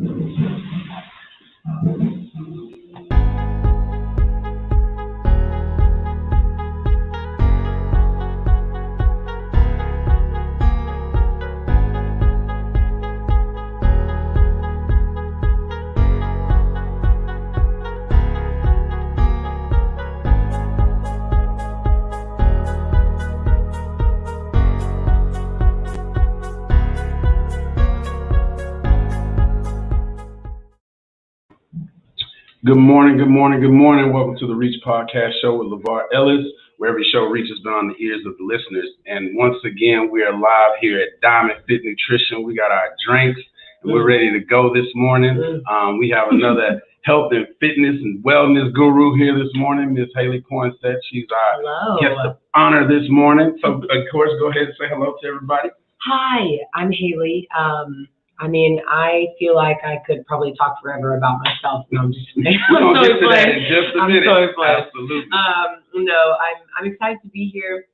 Good morning, good morning, good morning. Welcome to the Reach Podcast Show with LeVar Ellis, where every show reaches beyond the ears of the listeners. And once again, we are live here at Diamond Fit Nutrition. We got our drinks, and we're ready to go this morning. We have another health and fitness and wellness guru here this morning, Miss Haley Poinsette. She's our guest of honor this morning. So, of course, go ahead and say hello to everybody. Hi, I'm Haley. I feel like I could probably talk forever about myself. No, I'm just kidding. We're going to get to that in just a minute. Absolutely. I'm excited to be here.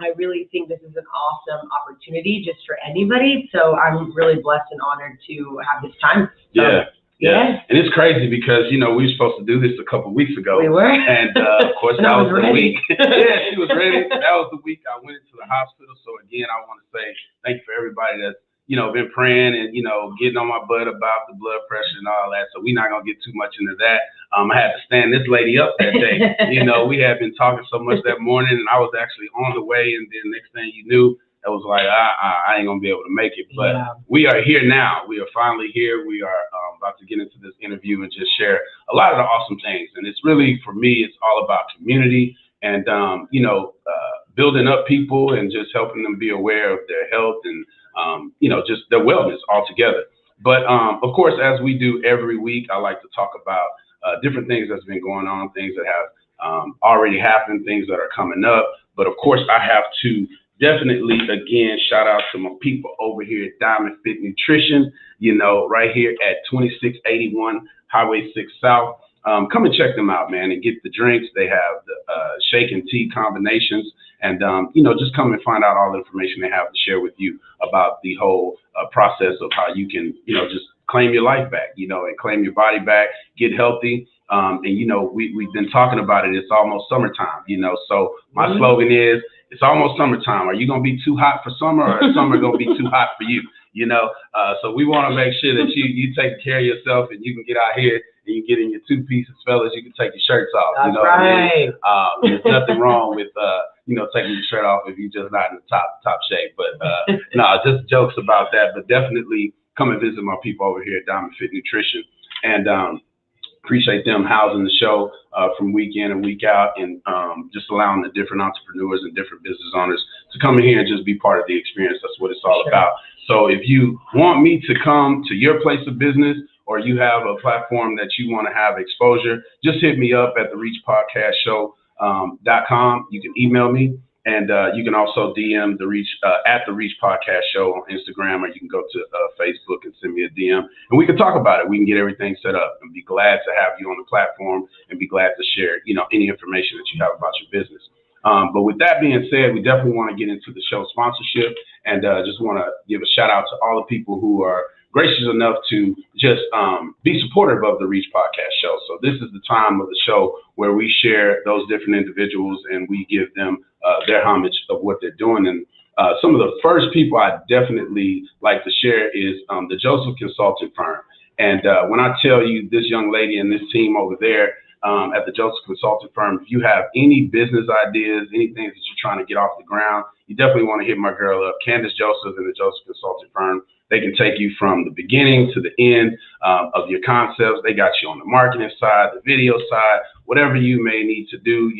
I really think this is an awesome opportunity just for anybody. So I'm really blessed and honored to have this time. So, yeah. And it's crazy because, we were supposed to do this a couple of weeks ago. We were. And, of course, that was the week. Yeah, she was ready. That was the week I went into the hospital. So, again, I want to say thank you for everybody that's been praying and, getting on my butt about the blood pressure and all that. So we're not going to get too much into that. I had to stand this lady up that day. We had been talking so much that morning, and I was actually on the way. And then next thing you knew, it was like, I ain't going to be able to make it. But we are here now. We are finally here. We are about to get into this interview and just share a lot of the awesome things. And it's really, for me, it's all about community and, building up people and just helping them be aware of their health and, just their wellness altogether. But, of course, as we do every week, I like to talk about different things that's been going on, things that have already happened, things that are coming up. But, of course, I have to definitely, again, shout out to my people over here at Diamond Fit Nutrition, right here at 2681 Highway 6 South. Come and check them out, man, and get the drinks. They have the shake and tea combinations. And, just come and find out all the information they have to share with you about the whole process of how you can, just claim your life back, and claim your body back, get healthy. We've been talking about it. It's almost summertime, so my slogan is, it's almost summertime. Are you going to be too hot for summer, or is summer going to be too hot for you? So we want to make sure that you take care of yourself and you can get out here and you get in your two pieces, fellas. You can take your shirts off. That's right. There's nothing wrong with, taking your shirt off if you're just not in the top shape. But just jokes about that. But definitely come and visit my people over here at Diamond Fit Nutrition. And appreciate them housing the show from week in and week out, and just allowing the different entrepreneurs and different business owners to come in here and just be part of the experience. That's what it's all about. So if you want me to come to your place of business, or you have a platform that you want to have exposure, just hit me up at thereachpodcastshow.com. You can email me, and you can also DM the Reach at the Reach Podcast Show on Instagram, or you can go to Facebook and send me a DM, and we can talk about it. We can get everything set up, and be glad to have you on the platform, and be glad to share, any information that you have about your business. But with that being said, we definitely want to get into the show sponsorship, and just want to give a shout out to all the people who are gracious enough to just be supportive of the Reach Podcast Show. So this is the time of the show where we share those different individuals and we give them their homage of what they're doing. And some of the first people I definitely like to share is the Joseph Consulting Firm. And when I tell you, this young lady and this team over there at the Joseph Consulting Firm, if you have any business ideas, anything that you're trying to get off the ground, you definitely want to hit my girl up, Candace Joseph and the Joseph Consulting Firm. They can take you from the beginning to the end of your concepts. They got you on the marketing side, the video side, whatever you may need to do,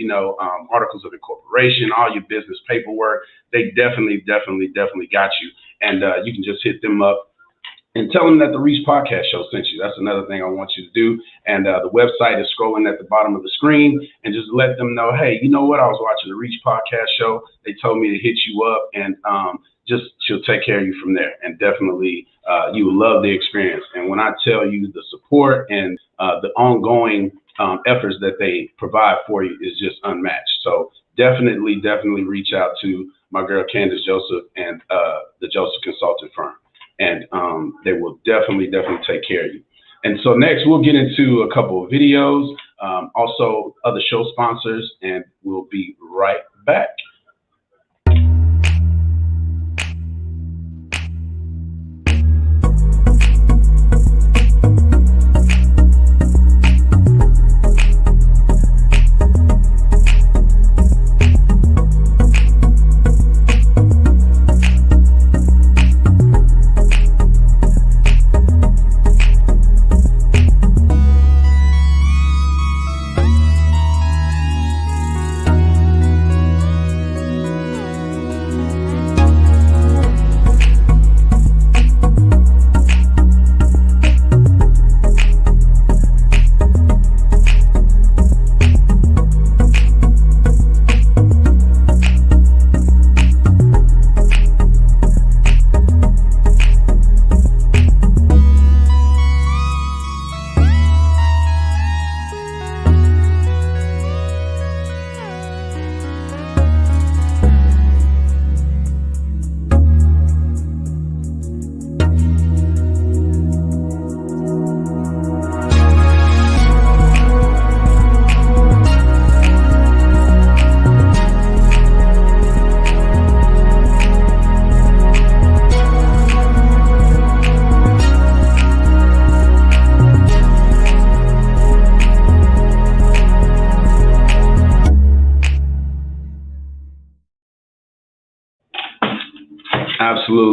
articles of incorporation, all your business paperwork. They definitely got you. And you can just hit them up and tell them that the Reach Podcast Show sent you. That's another thing I want you to do. And the website is scrolling at the bottom of the screen, and just let them know, hey, you know what? I was watching the Reach Podcast Show. They told me to hit you up, and she'll take care of you from there. And definitely you will love the experience. And when I tell you the support and the ongoing efforts that they provide for you is just unmatched. So definitely reach out to my girl Candace Joseph and the Joseph Consulting Firm. And they will definitely take care of you. And so next we'll get into a couple of videos, also other show sponsors, and we'll be right back.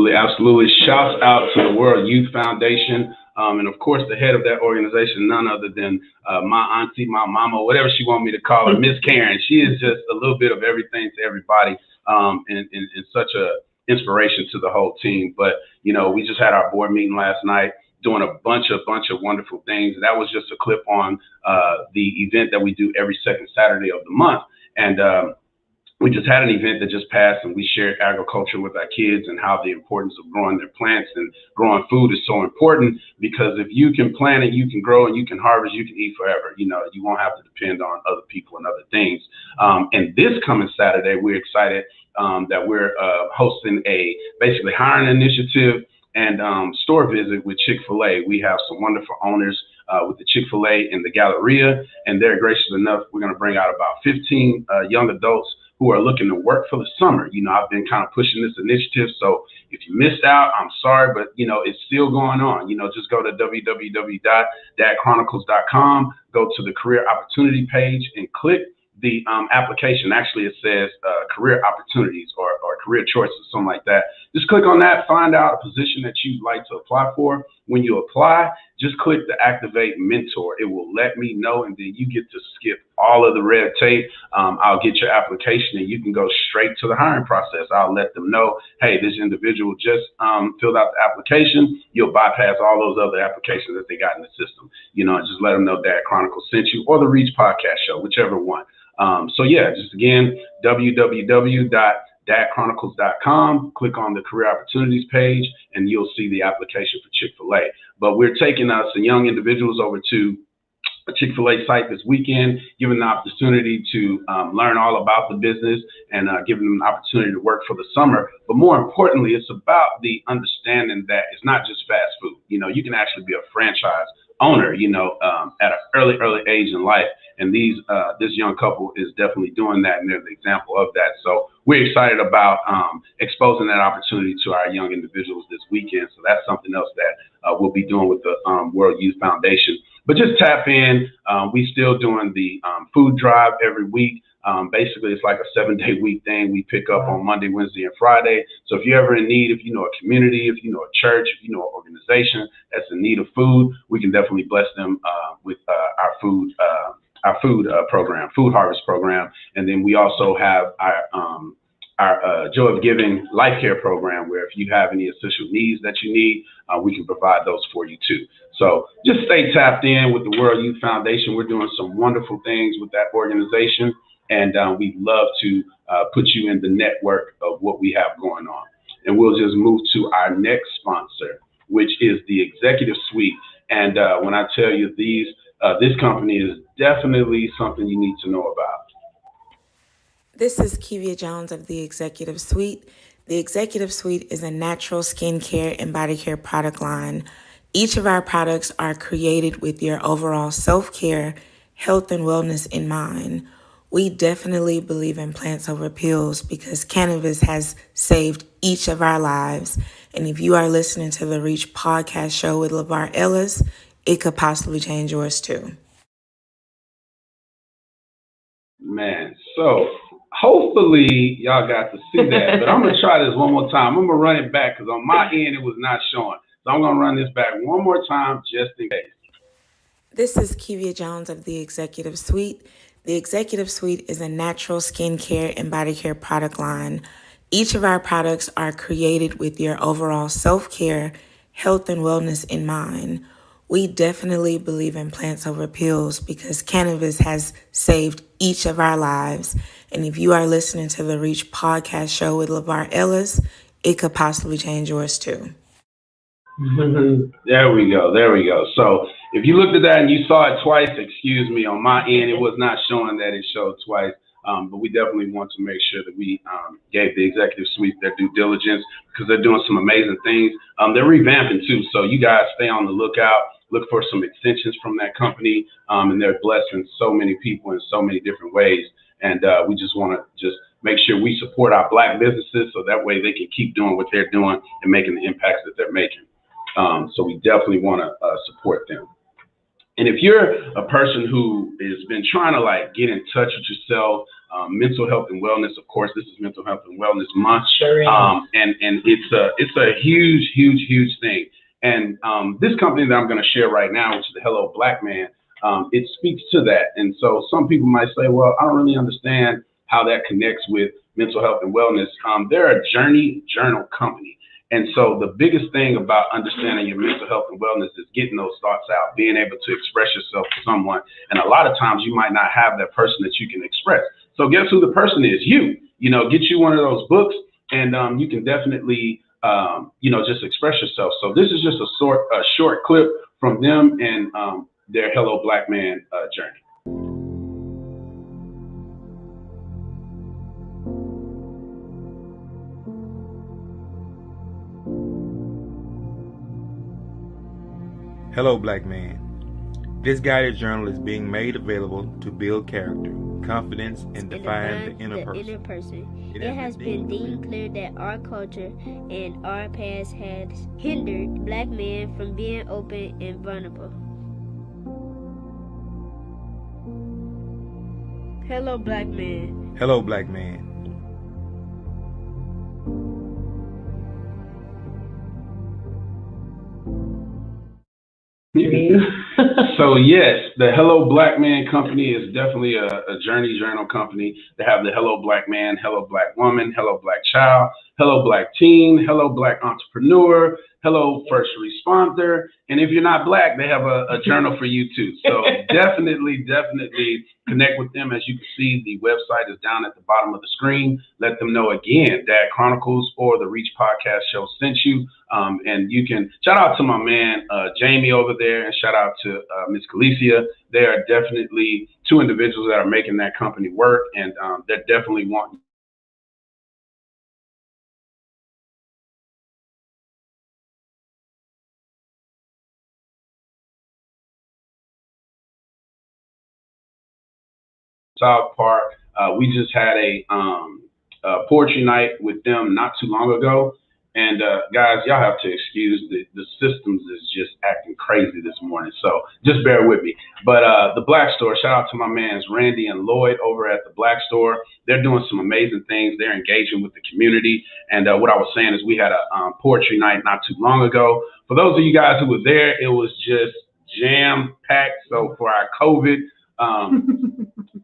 Absolutely. Shouts out to the World Youth Foundation. And of course, the head of that organization, none other than my auntie, my mama, whatever she want me to call her, Miss Karen. She is just a little bit of everything to everybody, and such a inspiration to the whole team. But, we just had our board meeting last night, doing a bunch of wonderful things. And that was just a clip on the event that we do every second Saturday of the month. And we just had an event that just passed, and we shared agriculture with our kids and how the importance of growing their plants and growing food is so important, because if you can plant and you can grow and you can harvest, you can eat forever. You won't have to depend on other people and other things. And this coming Saturday, we're excited that we're hosting a basically hiring initiative and store visit with Chick-fil-A. We have some wonderful owners with the Chick-fil-A in the Galleria, and they're gracious enough. We're going to bring out about 15 young adults who are looking to work for the summer. I've been kind of pushing this initiative, so if you missed out, I'm sorry, but it's still going on. Just go to www.dadchronicles.com, go to the career opportunity page and click the application. Actually, it says career opportunities or career choices, something like that. Just click on that, find out a position that you'd like to apply for. When you apply, just click the activate mentor. It will let me know, and then you get to skip all of the red tape. I'll get your application, and you can go straight to the hiring process. I'll let them know, hey, this individual just filled out the application. You'll bypass all those other applications that they got in the system. And just let them know Dad Chronicles sent you, or the Reach Podcast Show, whichever one. Just again, www.dadchronicles.com, click on the career opportunities page, and you'll see the application for Chick-fil-A. But we're taking some young individuals over to a Chick-fil-A site this weekend, giving them the opportunity to learn all about the business and giving them an opportunity to work for the summer. But more importantly, it's about the understanding that it's not just fast food. You can actually be a franchise owner, at an early age in life. And this young couple is definitely doing that, and they're the example of that. So we're excited about exposing that opportunity to our young individuals this weekend. So that's something else that we'll be doing with the World Youth Foundation. But just tap in. We still doing the food drive every week. Basically, it's like a 7-day week thing. We pick up on Monday, Wednesday, and Friday. So if you're ever in need, if you know a community, if you know a church, if you know an organization that's in need of food, we can definitely bless them with our food program, food harvest program. And then we also have our Joy of Giving Life Care program, where if you have any essential needs that you need, we can provide those for you too. So just stay tapped in with the World Youth Foundation. We're doing some wonderful things with that organization, and we'd love to put you in the network of what we have going on. And we'll just move to our next sponsor, which is the Executive Suite. And when I tell you this company is definitely something you need to know about. This is Kivia Jones of the Executive Suite. The Executive Suite is a natural skincare and body care product line Each of our products are created with your overall self-care, health, and wellness in mind. We definitely believe in plants over pills because cannabis has saved each of our lives. And if you are listening to the Reach podcast show with LeVar Ellis, it could possibly change yours too. Man, so hopefully y'all got to see that, but I'm gonna try this one more time. I'm gonna run it back because on my end it was not showing. So I'm gonna run this back one more time just in case. This is Kivia Jones of the Executive Suite. The Executive Suite is a natural skincare and body care product line. Each of our products are created with your overall self-care, health, and wellness in mind. We definitely believe in plants over pills because cannabis has saved each of our lives. And if you are listening to the Reach podcast show with LeVar Ellis, it could possibly change yours too. There we go. There we go. So if you looked at that and you saw it twice, excuse me, on my end, it was not showing that it showed twice. But we definitely want to make sure that we gave the Executive Suite their due diligence because they're doing some amazing things. They're revamping too. So you guys stay on the lookout. Look for some extensions from that company. And they're blessing so many people in so many different ways. And we just want to just make sure we support our Black businesses so that way they can keep doing what they're doing and making the impacts that they're making. So we definitely want to support them. And if you're a person who has been trying to like get in touch with yourself, mental health and wellness, of course, this is Mental Health and Wellness Month. Sure is. And it's a huge thing. And this company that I'm going to share right now, which is the Hello Black Man, it speaks to that. And so some people might say, well, I don't really understand how that connects with mental health and wellness. They're a journey journal company. And so the biggest thing about understanding your mental health and wellness is getting those thoughts out, being able to express yourself to someone. And a lot of times you might not have that person that you can express. So guess who the person is? You. Get you one of those books and you can definitely, just express yourself. So this is just a short clip from them and their Hello Black Man journey. Hello, Black Man. This guided journal is being made available to build character, confidence, and define the inner person. It has been deemed clear that our culture and our past has hindered Black men from being open and vulnerable. Hello, Black Man. Hello, Black Man. So yes, the Hello Black Man company is definitely a journey journal company. They have the Hello Black Man, Hello Black Woman, Hello Black Child, Hello Black Teen, Hello Black Entrepreneur, Hello First Responder, and if you're not Black, they have a journal for you too. So definitely connect with them. As you can see, the website is down at the bottom of the screen. Let them know again, Dad Chronicles or the Reach Podcast Show sent you. And you can shout out to my man, Jamie over there, and shout out to Miss Calicia. They are definitely two individuals that are making that company work, and they're definitely wanting South Park. We just had a poetry night with them not too long ago. And guys, y'all have to excuse the systems is just acting crazy this morning. So just bear with me. But the Black Store, shout out to my mans Randy and Lloyd over at the Black Store. They're doing some amazing things. They're engaging with the community. And what I was saying is we had a poetry night not too long ago. For those of you guys who were there, it was just jam-packed. So for our COVID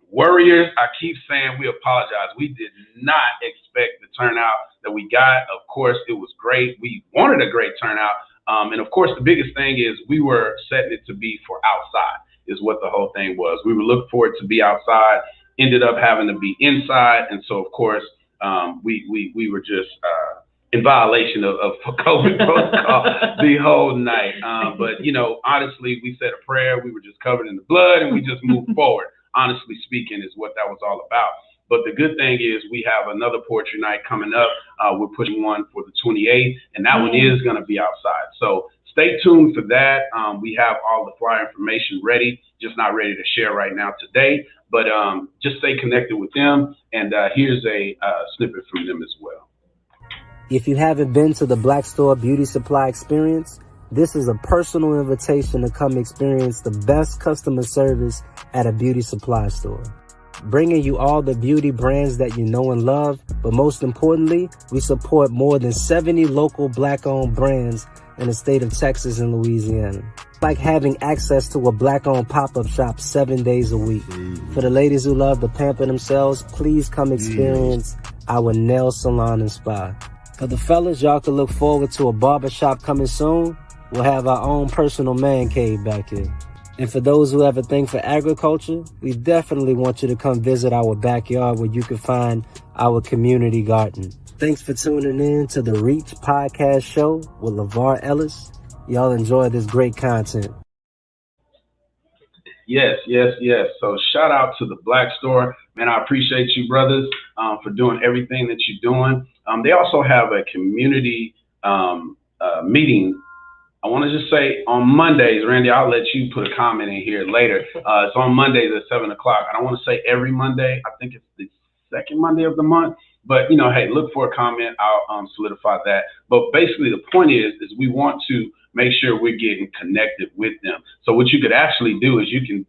warriors, I keep saying we apologize. We did not expect the turnout that we got. Of course, it was great. We wanted a great turnout. And of course, the biggest thing is we were setting it to be for outside is what the whole thing was. We were looking for it to be outside, ended up having to be inside. And so, of course, we were just in violation of COVID protocol the whole night. But, honestly, we said a prayer. We were just covered in the blood and we just moved forward. Honestly speaking, is what that was all about. But the good thing is we have another poetry night coming up. We're pushing one for the 28th, and that one is going to be outside. So stay tuned for that. We have all the flyer information ready, just not ready to share right now today. But just stay connected with them. And here's a snippet from them as well. If you haven't been to the Black Store Beauty Supply Experience, this is a personal invitation to come experience the best customer service at a beauty supply store. Bringing you all the beauty brands that you know and love, but most importantly, we support more than 70 local Black-owned brands in the state of Texas and Louisiana. Like having access to a Black-owned pop-up shop 7 days a week. For the ladies who love to pamper themselves, please come experience our nail salon and spa. For the fellas, y'all can look forward to a barbershop coming soon. We'll have our own personal man cave back here. And for those who have a thing for agriculture, we definitely want you to come visit our backyard where you can find our community garden. Thanks for tuning in to the Reach Podcast Show with LeVar Ellis. Y'all enjoy this great content. Yes. So shout out to the Black Store. Man, I appreciate you, brothers, for doing everything that you're doing. They also have a community meeting. I want to just say on Mondays, Randy, I'll let you put a comment in here later. It's on Mondays at 7 o'clock. I don't want to say every Monday. I think it's the second Monday of the month. But, you know, hey, look for a comment. I'll solidify that. But basically the point is we want to make sure we're getting connected with them. So what you could actually do is you can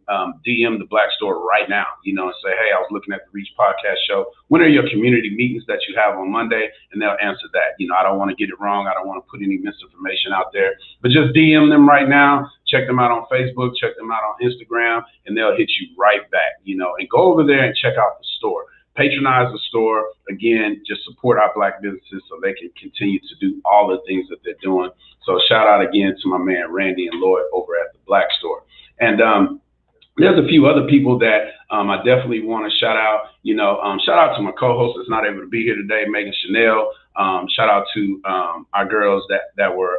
DM the Black Store right now, you know, and say, hey, I was looking at the Reach Podcast Show. When are your community meetings that you have on Monday? And they'll answer that. You know, I don't want to get it wrong. I don't want to put any misinformation out there. But just DM them right now. Check them out on Facebook. Check them out on Instagram. And they'll hit you right back, you know, and go over there and check out the store. Patronize the store. Again, just support our Black businesses so they can continue to do all the things that they're doing. So shout out again to my man Randy and Lloyd over at the Black Store. And there's a few other people that I definitely want to shout out. You know, shout out to my co-host that's not able to be here today, Megan Chanel. Shout out to our girls that were,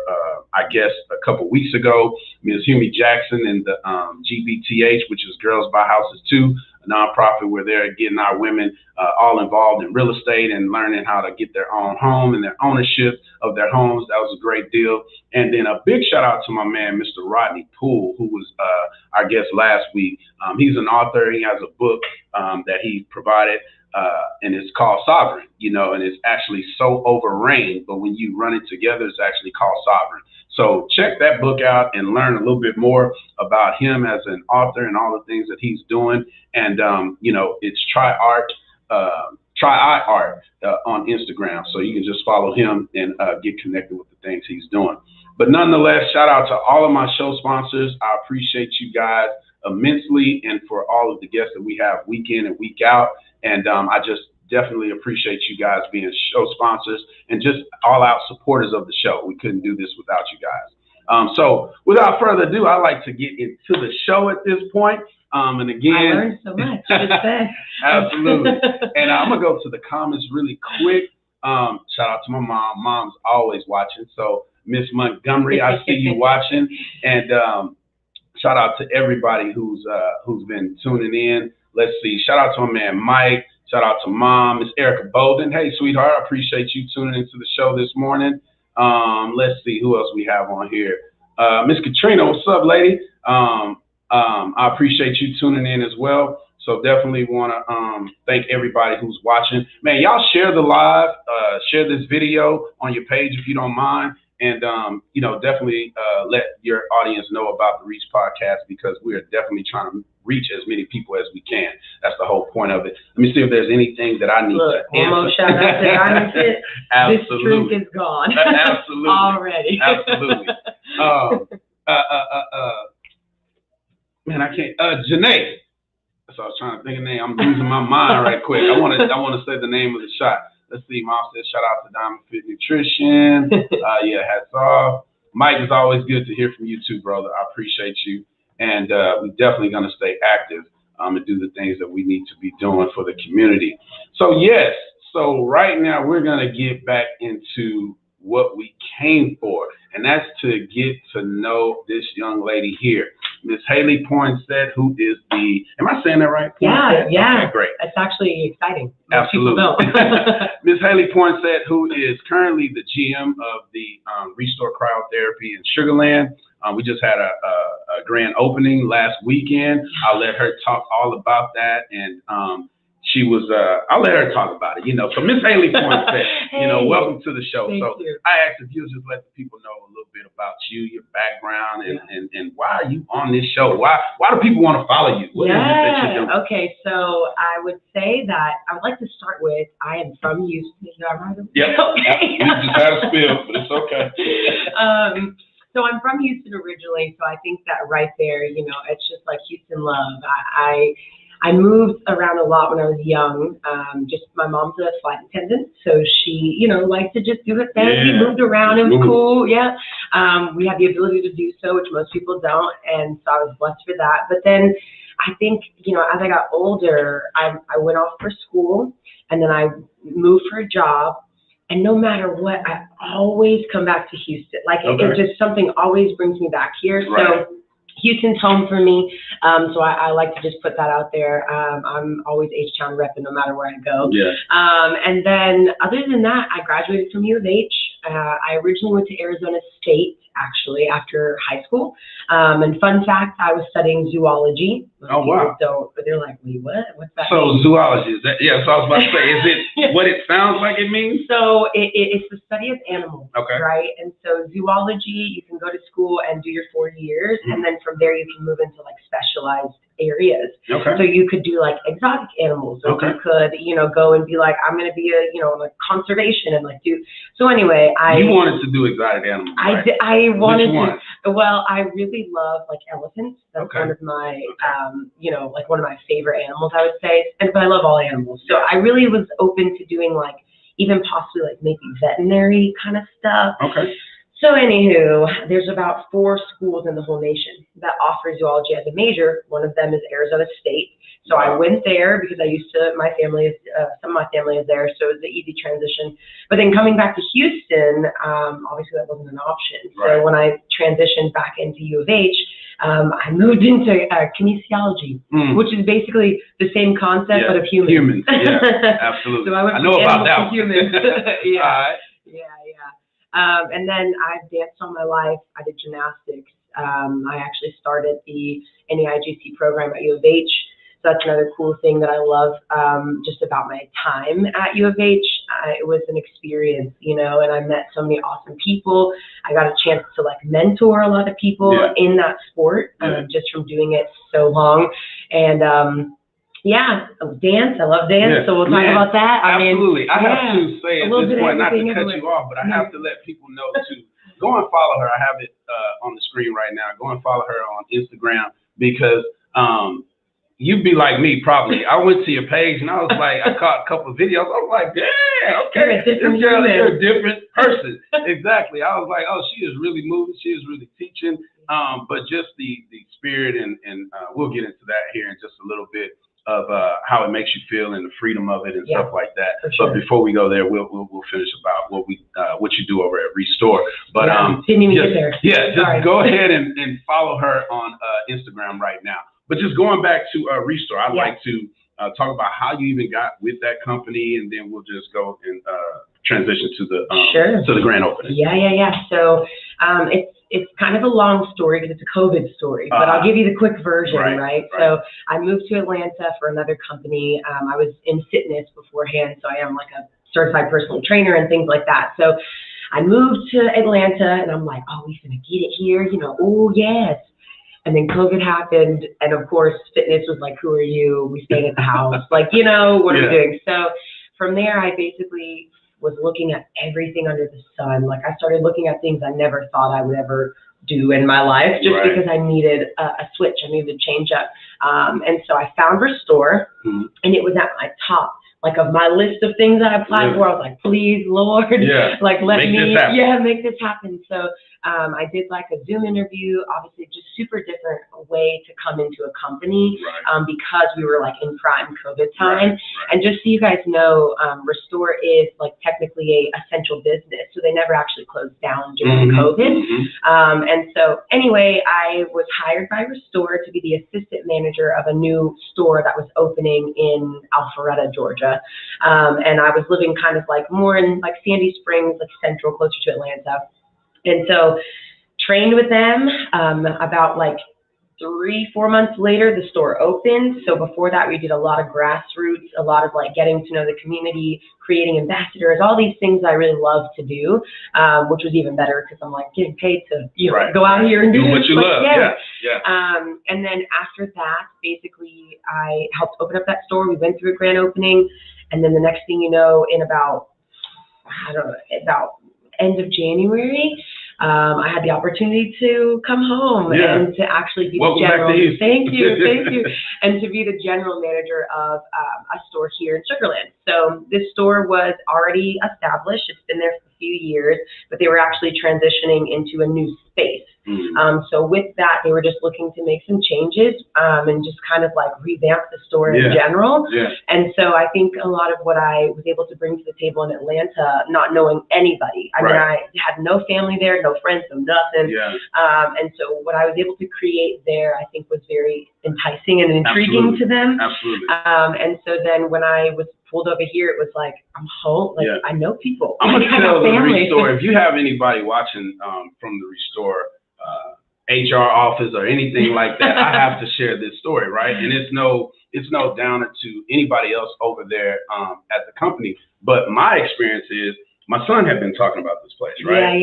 I guess, a couple weeks ago, Ms. Hume Jackson and the GBTH, which is Girls Buy Houses Too, a nonprofit where they're getting our women all involved in real estate and learning how to get their own home and their ownership of their homes. That was a great deal. And then a big shout out to my man, Mr. Rodney Poole, who was our guest last week. He's an author. He has a book that he provided. And it's called Sovereign, you know, and it's actually so overreigned, but when you run it together, it's actually called Sovereign. So check that book out and learn a little bit more about him as an author and all the things that he's doing. And, you know, it's Try I Art on Instagram. So you can just follow him and get connected with the things he's doing. But nonetheless, shout out to all of my show sponsors. I appreciate you guys immensely, and for all of the guests that we have week in and week out. And I just definitely appreciate you guys being show sponsors and just all out supporters of the show. We couldn't do this without you guys. So without further ado, I'd like to get into the show at this point. And again, I learned so much. Absolutely. And I'm going to go to the comments really quick. Shout out to my mom. Mom's always watching. So Miss Montgomery, I see you watching. And shout out to everybody who's been tuning in. Let's see. Shout out to my man Mike. Shout out to Mom, Miss Erica Bolden. Hey, sweetheart, I appreciate you tuning into the show this morning. Let's see who else we have on here. Miss Katrina, what's up, lady? I appreciate you tuning in as well. So definitely want to thank everybody who's watching. Man, y'all share the live, share this video on your page if you don't mind. And, you know, definitely let your audience know about the Reach Podcast, because we are definitely trying to reach as many people as we can. That's the whole point of it. Let me see if there's anything that I need to answer. Almost shout out to Diamond Fit. Absolutely. This truth is gone. Absolutely. Already. Absolutely. Man, I can't. Janae. So I was trying to think of the name. I'm losing my mind right quick. I want to say the name of the shot. Let's see. Mom says, shout out to Diamond Fit Nutrition. Yeah, hats off. Mike, it's always good to hear from you too, brother. I appreciate you. And we're definitely going to stay active and do the things that we need to be doing for the community. So, yes. So right now we're going to get back into what we came for. And that's to get to know this young lady here. Miss Haley Poinsette, who is am I saying that right? Poinsette? Yeah. Okay, great. It's actually exciting. Most Absolutely. people don't. Miss Haley Poinsette, who is currently the GM of the Restore Cryotherapy in Sugar Land. We just had a grand opening last weekend. I'll let her talk all about that, and she was, I'll let her talk about it, So Miss Haley Poinsette, hey, welcome to the show. Thank So you. I asked if you just let the people know a little bit about you, your background, and why are you on this show? Why do people want to follow you? What is it that you're doing? Okay, so I would say that I would like to start with, I am from Houston. Is that right? Yep. Okay. We just had a spill, but it's okay. So I'm from Houston originally, so I think that right there, it's just like Houston love. I moved around a lot when I was young. Just my mom's a flight attendant, so she, liked to just do her thing. We moved around. It was cool. Yeah. We had the ability to do so, which most people don't, and so I was blessed for that. But then I think, as I got older, I went off for school, and then I moved for a job. And no matter what, I always come back to Houston. Like it just something always brings me back here. Right. So Houston's home for me. So I like to just put that out there. I'm always H-Town repping no matter where I go. Yeah. And then other than that, I graduated from U of H. I originally went to Arizona State, actually, after high school. And fun fact, I was studying zoology. Oh, wow. They're like, wait, what? What's that? So zoology, is that, so I was about to say, is it what it sounds like it means? So it's the study of animals, okay, right? And so zoology, you can go to school and do your 4 years, and then from there you can move into like specialized areas. Okay. So you could do like exotic animals, or you could, go and be like, I'm going to be like conservation and like do. So anyway, You wanted to do exotic animals, right? I wanted Which one? Well, I really love like elephants. That's one of my, like one of my favorite animals, I would say. But I love all animals. So I really was open to doing like even possibly like maybe veterinary kind of stuff. Okay. So anywho, there's about 4 schools in the whole nation that offer zoology as a major. One of them is Arizona State. So I went there because some of my family is there, so it was an easy transition. But then coming back to Houston, obviously that wasn't an option. Right. So when I transitioned back into U of H, I moved into kinesiology, which is basically the same concept but of humans. Humans, yeah, absolutely. So I went know from about that to humans. Yeah. All right. Yeah. And then I've danced all my life. I did gymnastics. I actually started the NEIGC program at U of H. So that's another cool thing that I love just about my time at U of H. It was an experience, and I met so many awesome people. I got a chance to like mentor a lot of people in that sport just from doing it so long. And dance. I love dance, so we'll talk about that. Absolutely. I have to say at this point, not to cut you off, but I have to let people know to go and follow her. I have it on the screen right now. Go and follow her on Instagram because you'd be like me probably. I went to your page and I was like, I caught a couple of videos. I was like, yeah, okay. You're a different person. Exactly. I was like, oh, she is really moving. She is really teaching. But just the spirit and we'll get into that here in just a little bit of how it makes you feel and the freedom of it and stuff like that. Sure. But before we go there, we'll finish about what you do over at Restore. But didn't even get there. Yeah, just go ahead and follow her on Instagram right now. But just going back to Restore, I'd like to talk about how you even got with that company, and then we'll just go and transition to the grand opening. Yeah. So it's kind of a long story because it's a COVID story, but I'll give you the quick version, right? So I moved to Atlanta for another company. I was in fitness beforehand, so I am like a certified personal trainer and things like that. So I moved to Atlanta, and I'm like, oh, we finna get it here, oh yes. And then COVID happened, and of course, fitness was like, who are you? We stayed at the house, like, what are we doing? So from there, I basically was looking at everything under the sun. Like I started looking at things I never thought I would ever do in my life, just because I needed a switch. I needed to change up. And so I found Restore, and it was at my top. Like of my list of things that I applied for, I was like, please, Lord, like let me, make this happen. So I did like a Zoom interview, obviously just super different way to come into a company, because we were like in prime COVID time. And just so you guys know, Restore is like technically a essential business, so they never actually closed down during COVID. And so anyway, I was hired by Restore to be the assistant manager of a new store that was opening in Alpharetta, Georgia. And I was living kind of like more in like Sandy Springs, like central, closer to Atlanta. And so trained with them. About like 3-4 months later, the store opened. So before that, we did a lot of grassroots, a lot of like getting to know the community, creating ambassadors, all these things I really love to do, which was even better because I'm like getting paid to go out here and do what you love. And then after that, basically, I helped open up that store. We went through a grand opening, and then the next thing you know, in about end of January, I had the opportunity to come home and to actually be the general. Thank you, and to be the general manager of a store here in Sugarland. So this store was already established; it's been there for a few years, but they were actually transitioning into a new space. So with that, they were just looking to make some changes and just kind of like revamp the store in general. And so I think a lot of what I was able to bring to the table in Atlanta, not knowing anybody. I mean, I had no family there, no friends, no nothing. And so what I was able to create there, I think, was very enticing and intriguing to them. And so then when I was pulled over here, it was like, I'm home. Like, I know people. I'm going to tell the Restore, if you have anybody watching from the Restore HR office or anything like that, I have to share this story, right? And it's no downer to anybody else over there at the company. But my experience is, my son had been talking about this place, right?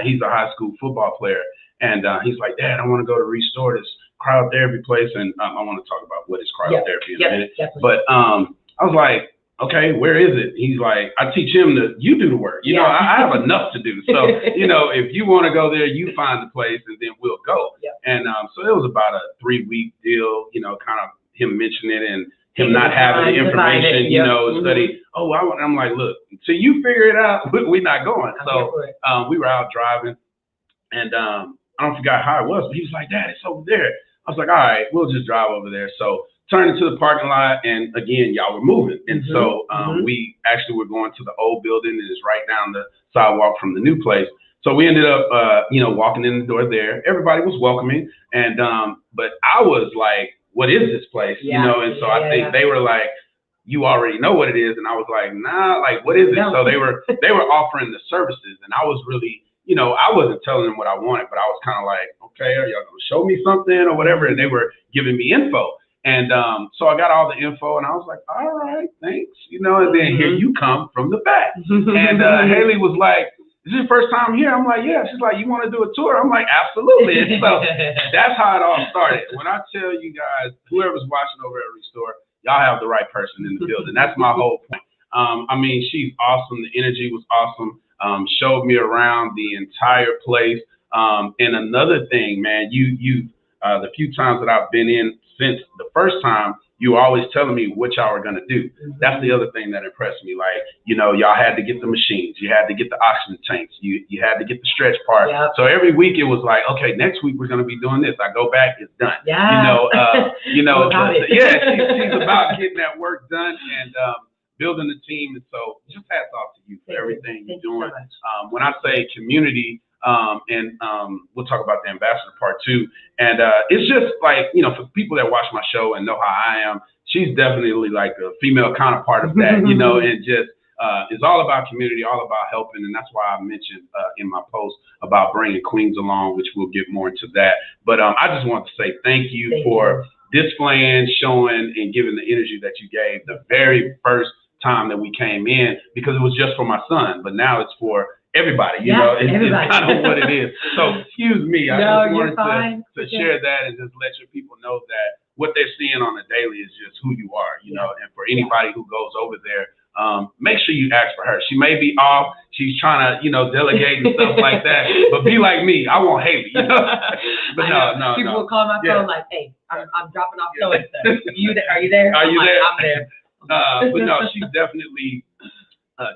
He's a high school football player. And he's like, Dad, I want to go to Restore, this cryotherapy place. And I want to talk about what is cryotherapy in a minute. But I was like, okay, where is it? He's like, I teach him you do the work. You know, I have enough to do. So, if you want to go there, you find the place and then we'll go. And so it was about a 3-week deal, kind of him mentioning it and him not having the information, study. I'm like, look, so you figure it out, we're not going. So we were out driving, and I don't forget how it was, but he was like, Dad, it's over there. I was like, all right, we'll just drive over there. So turned into the parking lot, and again, y'all were moving. And so we actually were going to the old building, and it's right down the sidewalk from the new place. So we ended up, walking in the door there. Everybody was welcoming, and but I was like, what is this place? And so I think they were like, you already know what it is. And I was like, nah, like, what is it? So they were offering the services, and I was really, I wasn't telling them what I wanted, but I was kind of like, okay, are y'all gonna show me something or whatever? And they were giving me info. And so I got all the info, and I was like, all right, thanks. And then here you come from the back. And Haley was like, is this your first time here? I'm like, yeah. She's like, you want to do a tour? I'm like, absolutely. And so that's how it all started. When I tell you guys, whoever's watching over at Restore, y'all have the right person in the building. That's my whole point. I mean, she's awesome. The energy was awesome. Showed me around the entire place. And another thing, man, the few times that I've been in since the first time, you were always telling me what y'all were gonna do. That's the other thing that impressed me. Like, y'all had to get the machines, you had to get the oxygen tanks, you had to get the stretch part. So every week it was like, okay, next week we're gonna be doing this. I go back, it's done. She's about getting that work done and building the team. And so just hats off to you for everything you're doing. When I say community, and we'll talk about the ambassador part too. And it's just like, for people that watch my show and know how I am, she's definitely like a female counterpart of that, and just it's all about community, all about helping. And that's why I mentioned in my post about bringing queens along, which we'll get more into that. But I just want to say thank you for displaying, showing, and giving the energy that you gave the very first time that we came in, because it was just for my son, but now it's for everybody, it's kind of what it is. So excuse me, I just wanted to share that and just let your people know that what they're seeing on the daily is just who you are, and for anybody who goes over there, make sure you ask for her. She may be off, she's trying to, delegate and stuff like that, but be like me, I want Haley, But no. People will call my phone like, hey, I'm dropping off so-and-so. Are you there? Are you there? Are you there? I'm there. But no, she's definitely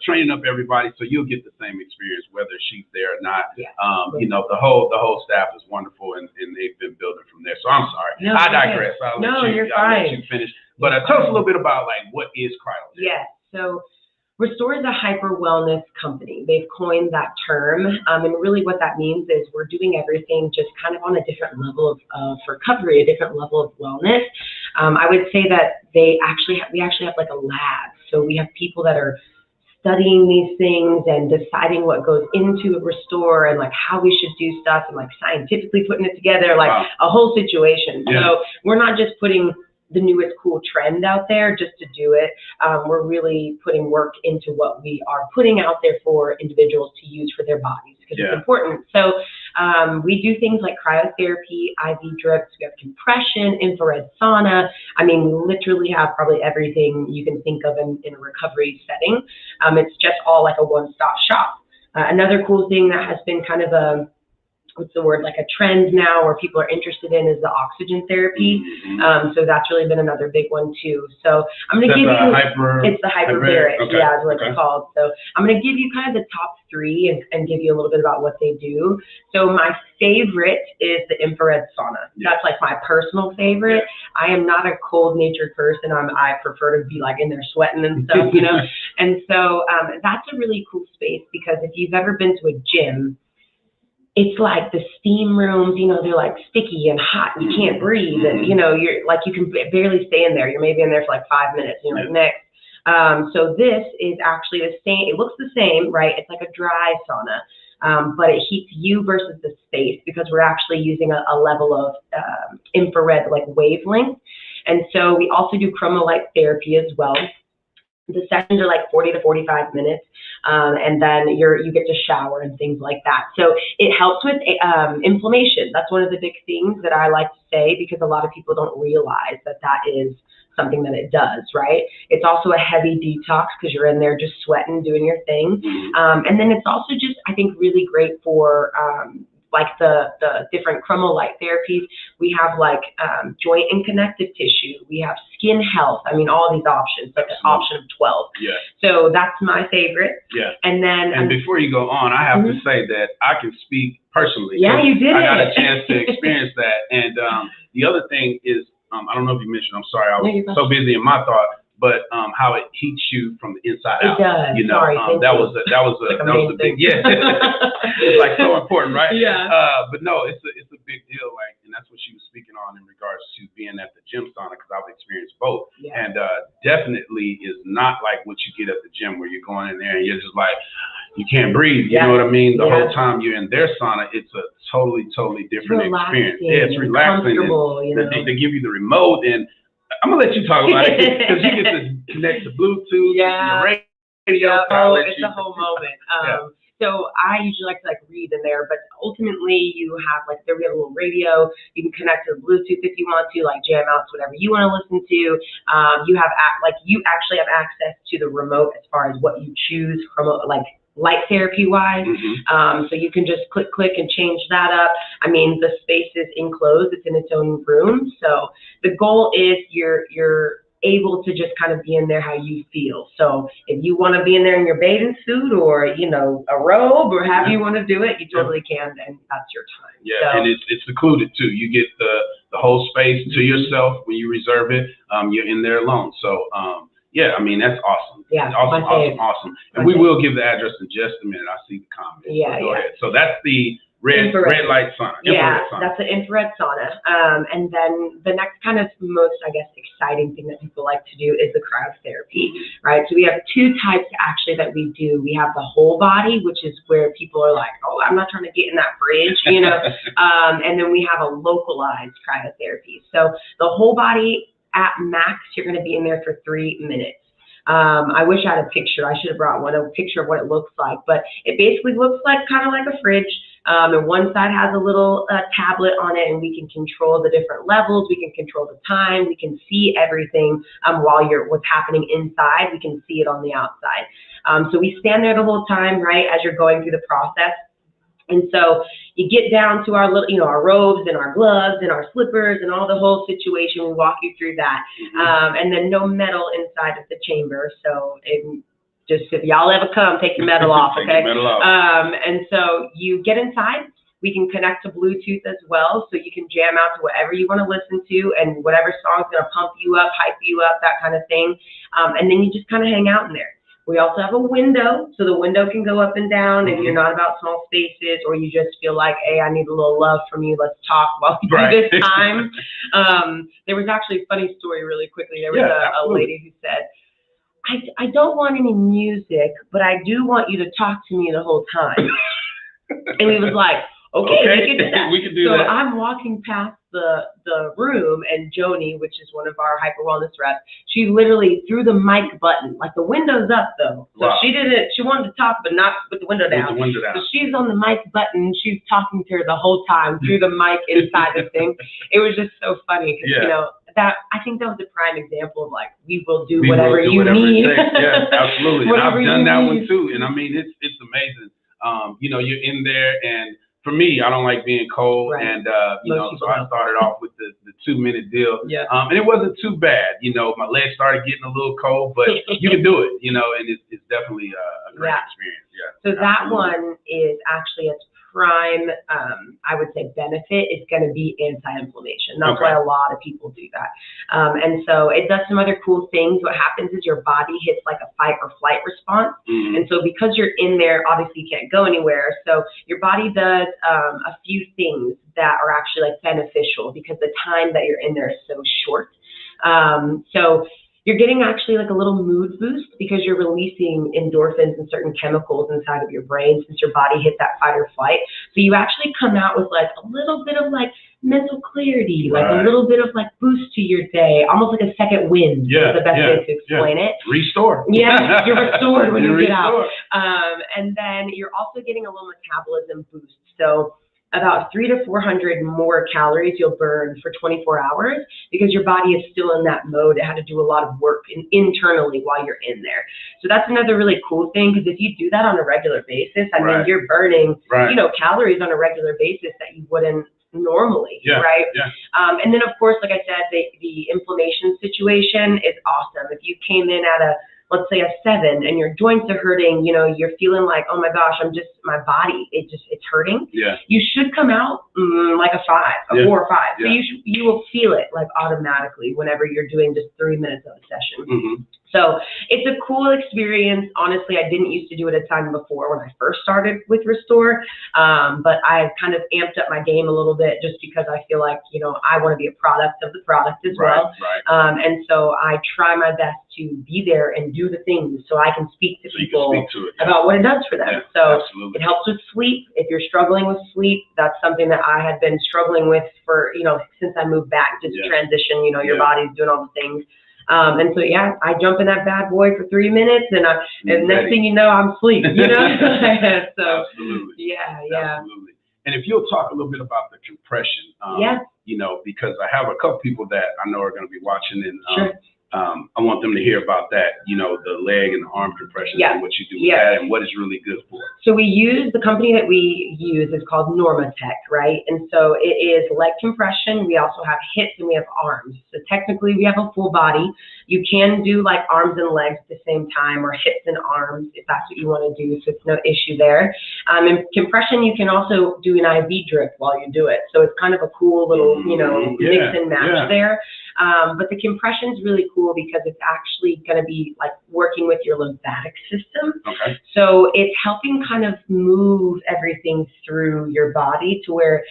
training up everybody, so you'll get the same experience whether she's there or not. Yeah. You know, the whole staff is wonderful, and they've been building from there. So I'm sorry, No, I digress. I'll you're let fine. you finish. But tell us a little bit about like what is cryotherapy? Yes. So Restore is a hyper wellness company. They've coined that term, and really what that means is we're doing everything just kind of on a different level of recovery, a different level of wellness. I would say that we actually have like a lab. So we have people that are studying these things and deciding what goes into a Restore and like how we should do stuff and like scientifically putting it together, like a whole situation. Yeah. So we're not just putting the newest cool trend out there just to do it. We're really putting work into what we are putting out there for individuals to use for their bodies because it's important. So we do things like cryotherapy, IV drips, we have compression, infrared sauna. I mean, we literally have probably everything you can think of in a recovery setting. It's just all like a one-stop shop. Another cool thing that has been kind of like a trend now where people are interested in is the oxygen therapy. So that's really been another big one too. So I'm going to give you, it's the hyperbaric, is what it's called. So I'm going to give you kind of the top three and give you a little bit about what they do. So my favorite is the infrared sauna. That's like my personal favorite. I am not a cold natured person. I prefer to be like in there sweating and stuff, you know? And so that's a really cool space because if you've ever been to a gym, it's like the steam rooms, you know, they're like sticky and hot. You can't breathe. And, you know, you're like, you can barely stay in there. You're maybe in there for like 5 minutes. And you're like, next. So this is actually the same. It looks the same, right? It's like a dry sauna, but it heats you versus the space because we're actually using a level of infrared like wavelength. And so we also do chromolight therapy as well. The sessions are like 40 to 45 minutes, and then you get to shower and things like that. So it helps with inflammation. That's one of the big things that I like to say because a lot of people don't realize that is something that it does, right? It's also a heavy detox because you're in there just sweating, doing your thing. And then it's also just, I think, really great for like the different chromolight therapies. We have like joint and connective tissue. We have skin health. I mean, all these options, like an option of 12. So that's my favorite. And then before you go on, I have to say that I can speak personally. You did. I got a chance to experience that. And the other thing is, I don't know if you mentioned, I'm sorry, I was so busy in my thought, but how it heats you from the inside out. It does. You know, that was a big, it's like so important, right? But no, it's a big deal, like, and that's what she was speaking on in regards to being at the gym sauna, because I've experienced both, and definitely is not like what you get at the gym where you're going in there and you're just like, you can't breathe. You know what I mean? The whole time you're in their sauna, it's a totally different experience. It's relaxing. And they give you the remote, and I'm gonna let you talk about it because you get to connect to Bluetooth, your radio. It's a whole moment. So I usually like to read in there, but ultimately you have we have a little radio. You can connect to the Bluetooth if you want to, like jam outs, whatever you want to listen to. You have you actually have access to the remote as far as what you choose from light therapy wise. So you can just click and change that up. I mean, the space is enclosed, it's in its own room. So the goal is you're able to just kind of be in there how you feel. So if you want to be in there in your bathing suit or, you know, a robe or however you want to do it, you totally can, and that's your time. So, and it's secluded too. You get the whole space to yourself when you reserve it. You're in there alone. So I mean, that's awesome. Awesome. And we will give the address in just a minute. I see the comments. Go ahead. So that's the red light sauna. That's the infrared sauna. And then the next kind of most, I guess, exciting thing that people like to do is the cryotherapy, right? So we have two types actually that we do. We have the whole body, which is where people are like, oh, I'm not trying to get in that fridge, you know. And then we have a localized cryotherapy. So the whole body, at max, you're going to be in there for 3 minutes. I wish I had a picture. I should have brought a picture of what it looks like, but it basically looks like kind of like a fridge. And one side has a little tablet on it, and we can control the different levels. We can control the time. We can see everything while what's happening inside. We can see it on the outside. So we stand there the whole time, right, as you're going through the process. And so you get down to our little, you know, our robes and our gloves and our slippers and all the whole situation. We walk you through that. And then no metal inside of the chamber. So Just if y'all ever come, take your metal off, okay? Take your metal off. And so you get inside. We can connect to Bluetooth as well, so you can jam out to whatever you want to listen to and whatever song's going to pump you up, hype you up, that kind of thing. And then you just kind of hang out in there. We also have a window, so the window can go up and down if you're not about small spaces, or you just feel like, hey, I need a little love from you. Let's talk while we do this time. There was actually a funny story really quickly. There was a lady who said, I don't want any music, but I do want you to talk to me the whole time. And we was like, okay, we can do that. We can do that. So I'm walking past the room, and Joni, which is one of our hyper wellness reps, she literally threw the mic button. Like, the window's up though, so she wanted to talk, but not with the window down. So she's on the mic button. She's talking to her the whole time through the mic inside the thing. It was just so funny because you know, that I think that was a prime example of like, we will do whatever you need. Yeah, absolutely. And I've done that one too, and I mean, it's amazing. You know, you're in there, and for me, I don't like being cold, and you know, so I started off with the 2-minute deal, and it wasn't too bad. You know, my legs started getting a little cold, but you can do it. You know, and it's definitely a great experience. Yeah. So that one is actually its prime, I would say, benefit is going to be anti-inflammation. That's why a lot of people do that. And so it does some other cool things. What happens is your body hits like a fight or flight response. And so because you're in there, obviously you can't go anywhere. So your body does a few things that are actually like beneficial because the time that you're in there is so short. So you're getting actually like a little mood boost because you're releasing endorphins and certain chemicals inside of your brain since your body hit that fight or flight. So you actually come out with like a little bit of like mental clarity, like a little bit of like boost to your day, almost like a second wind is the best way to explain it. Restore. Yeah, you're restored when you get out. And then you're also getting a little metabolism boost. So about 300 to 400 more calories you'll burn for 24 hours because your body is still in that mode. It had to do a lot of work internally while you're in there. So that's another really cool thing because if you do that on a regular basis, I mean, you're burning, you know, calories on a regular basis that you wouldn't normally, right? And then, of course, like I said, the inflammation situation is awesome. If you came in at a, let's say a 7 and your joints are hurting, you know, you're feeling like, oh my gosh, my body, it's hurting. You should come out like a 5, a 4 or 5. So you will feel it like automatically whenever you're doing just 3 minutes of a session. So it's a cool experience. Honestly, I didn't used to do it a ton before when I first started with Restore, but I've kind of amped up my game a little bit just because I feel like, you know, I want to be a product of the product as well. And so I try my best to be there and do the things so I can speak to people about what it does for them. So it helps with sleep. If you're struggling with sleep, that's something that I had been struggling with for, you know, since I moved back to transition, you know, your body's doing all the things. And so, I jump in that bad boy for 3 minutes and next thing you know, I'm asleep, you know? So, Absolutely. And if you'll talk a little bit about the compression, you know, because I have a couple people that I know are going to be watching and, I want them to hear about that, you know, the leg and the arm compression and what you do with that and what it's really good for. So the company that we use is called Normatech, right? And so it is leg compression. We also have hips and we have arms. So technically we have a full body. You can do like arms and legs at the same time or hips and arms if that's what you want to do. So it's no issue there. And compression, you can also do an IV drip while you do it. So it's kind of a cool little, you know, mix and match there. But the compression is really cool because it's actually going to be like working with your lymphatic system. So it's helping kind of move everything through your body to where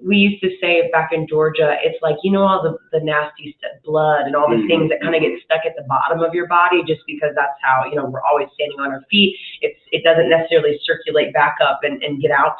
we used to say back in Georgia, it's like, you know, all the nasty blood and all the things that kind of get stuck at the bottom of your body just because that's how, you know, we're always standing on our feet. It doesn't necessarily circulate back up and get out.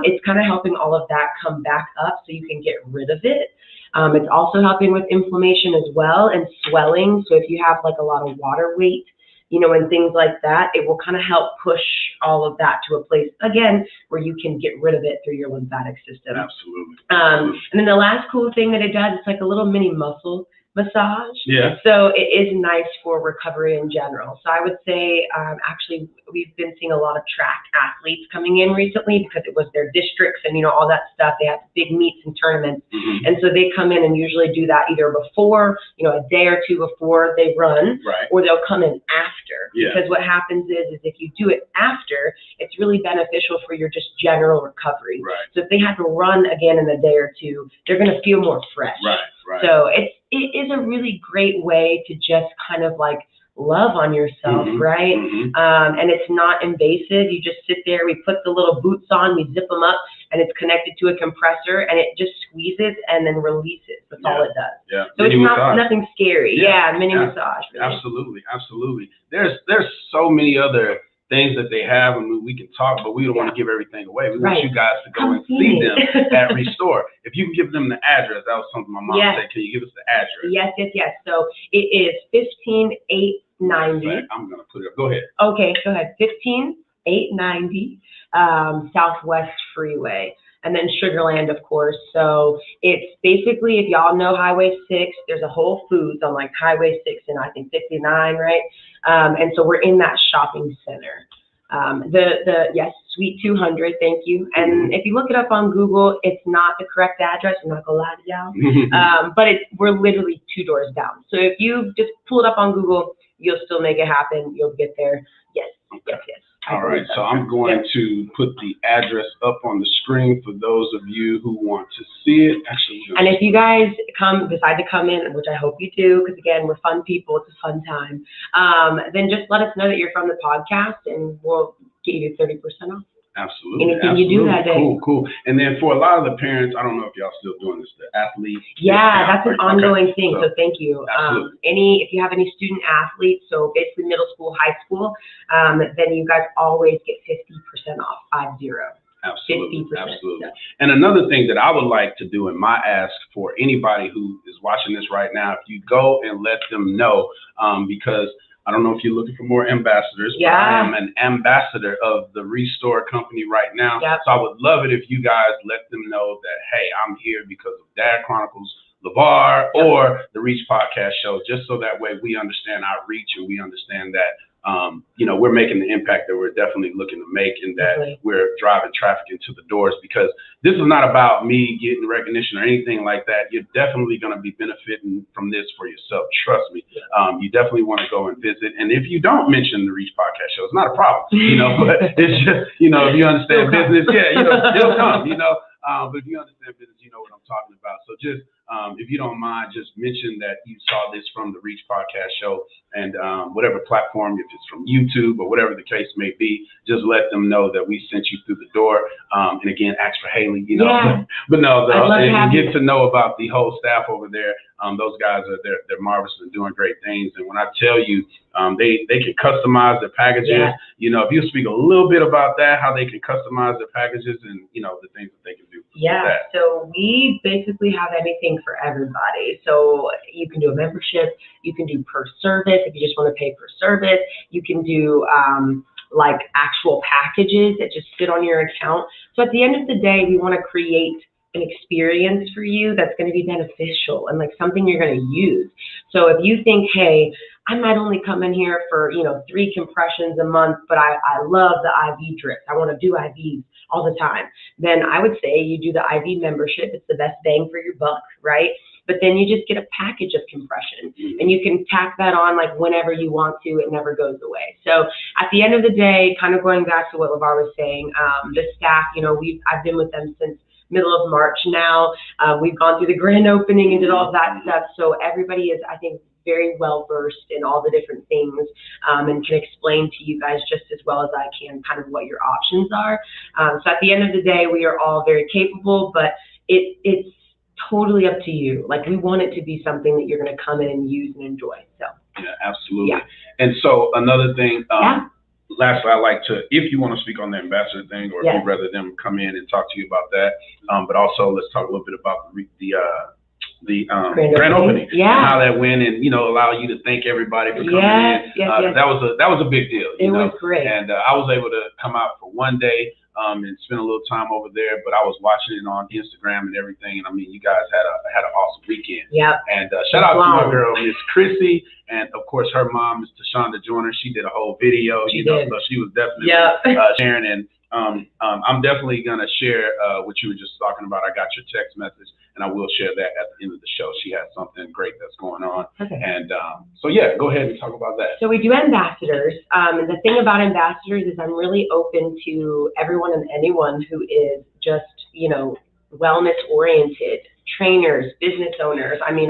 It's kind of helping all of that come back up so you can get rid of it. It's also helping with inflammation as well and swelling. So if you have like a lot of water weight, you know, and things like that, it will kind of help push all of that to a place, again, where you can get rid of it through your lymphatic system. Absolutely. And then the last cool thing that it does, it's like a little mini muscle massage. Yeah. So it is nice for recovery in general. So I would say, actually, we've been seeing a lot of track athletes coming in recently because it was their districts and, all that stuff. They have big meets and tournaments. Mm-hmm. And so they come in and usually do that either before, a day or two before they run, right, or they'll come in after. Yeah. Because what happens is if you do it after, it's really beneficial for your just general recovery. Right. So if they have to run again in a day or two, they're going to feel more fresh. Right. Right. So it is a really great way to just kind of like love on yourself, mm-hmm. right? Mm-hmm. And it's not invasive. You just sit there, we put the little boots on, we zip them up, and it's connected to a compressor, and it just squeezes and then releases. That's all it does. Yeah. So mini it's massage. nothing scary. Yeah, mini massage. Really. Absolutely, absolutely. There's so many other things that they have, and we can talk, but we don't want to give everything away. We want you guys to go and see them at Restore. If you can give them the address, that was something my mom said. Can you give us the address? Yes. So it is 15890. I'm gonna put it up. Go ahead. Okay, go ahead. 15890 Southwest Freeway. And then Sugarland, of course. So it's basically, if y'all know Highway 6, there's a Whole Foods on like Highway 6 and I think 59, right? And so we're in that shopping center. Yes, Suite 200, thank you. And if you look it up on Google, it's not the correct address. I'm not gonna lie to y'all. But we're literally 2 doors down. So if you just pull it up on Google, you'll still make it happen. You'll get there. Yes. All right, so I'm going to put the address up on the screen for those of you who want to see it. Actually, and if you guys decide to come in, which I hope you do, because again, we're fun people, it's a fun time, then just let us know that you're from the podcast and we'll give you 30% off. Absolutely. Anything you do that day. Cool. And then for a lot of the parents, I don't know if y'all still doing this, the athlete. Yeah, that's an ongoing thing. So thank you. Absolutely. If you have any student athletes, so basically middle school, high school, then you guys always get 50% off, 50. Absolutely. 50%. Absolutely. And another thing that I would like to do, and my ask for anybody who is watching this right now, if you go and let them know, because I don't know if you're looking for more ambassadors, but I am an ambassador of the Restore company right now. Yep. So I would love it if you guys let them know that, hey, I'm here because of Dad Chronicles LeVar or the Reach Podcast Show, just so that way we understand our reach and we understand that, we're making the impact that we're definitely looking to make, and that we're driving traffic into the doors, because this is not about me getting recognition or anything like that. You're definitely going to be benefiting from this for yourself. Trust me. You definitely want to go and visit. And if you don't mention the Reach Podcast Show, it's not a problem, but it's just, if you understand business, it'll come, but if you understand business, you know what I'm talking about. So just, if you don't mind, just mention that you saw this from the Reach Podcast Show, and whatever platform, if it's from YouTube or whatever the case may be, just let them know that we sent you through the door. And again, ask for Haley, but no, and get to know about the whole staff over there. Those guys they're marvelous and doing great things. And when I tell you, they can customize their packages. If you speak a little bit about that, how they can customize their packages and the things that they can do. So we basically have anything for everybody. So you can do a membership, you can do per service if you just want to pay per service. You can do like actual packages that just sit on your account. So at the end of the day, we want to create an experience for you that's going to be beneficial and like something you're going to use. So if you think, hey, I might only come in here for 3 compressions a month, but I love the IV drips, I want to do IVs all the time, then I would say you do the IV membership. It's the best bang for your buck, right? But then you just get a package of compression, and you can tack that on like whenever you want to. It never goes away. So at the end of the day, kind of going back to what LeVar was saying, the staff, I've been with them since middle of March now. We've gone through the grand opening and did all that stuff. So everybody is, I think, very well versed in all the different things, and can explain to you guys just as well as I can kind of what your options are. So at the end of the day, we are all very capable, but it's totally up to you. Like, we want it to be something that you're going to come in and use and enjoy. So absolutely. And so another thing, lastly, I like to, if you want to speak on the ambassador thing, or if you'd rather them come in and talk to you about that, but also let's talk a little bit about the grand opening, and how that went, and allow you to thank everybody for coming in. That was a big deal. It was great, and I was able to come out for one day and spend a little time over there. But I was watching it on Instagram and everything, and I mean, you guys had an awesome weekend. Yep. And shout out to my girl, Miss Chrissy, and of course her mom, Miss Tashonda Joyner. She did a whole video, she did. So she was definitely sharing. And I'm definitely gonna share what you were just talking about. I got your text message, and I will share that at the end of the show. She has something great that's going on. Okay. And so yeah, go ahead and talk about that. So we do ambassadors. And the thing about ambassadors is I'm really open to everyone and anyone who is just, wellness oriented, trainers, business owners. I mean,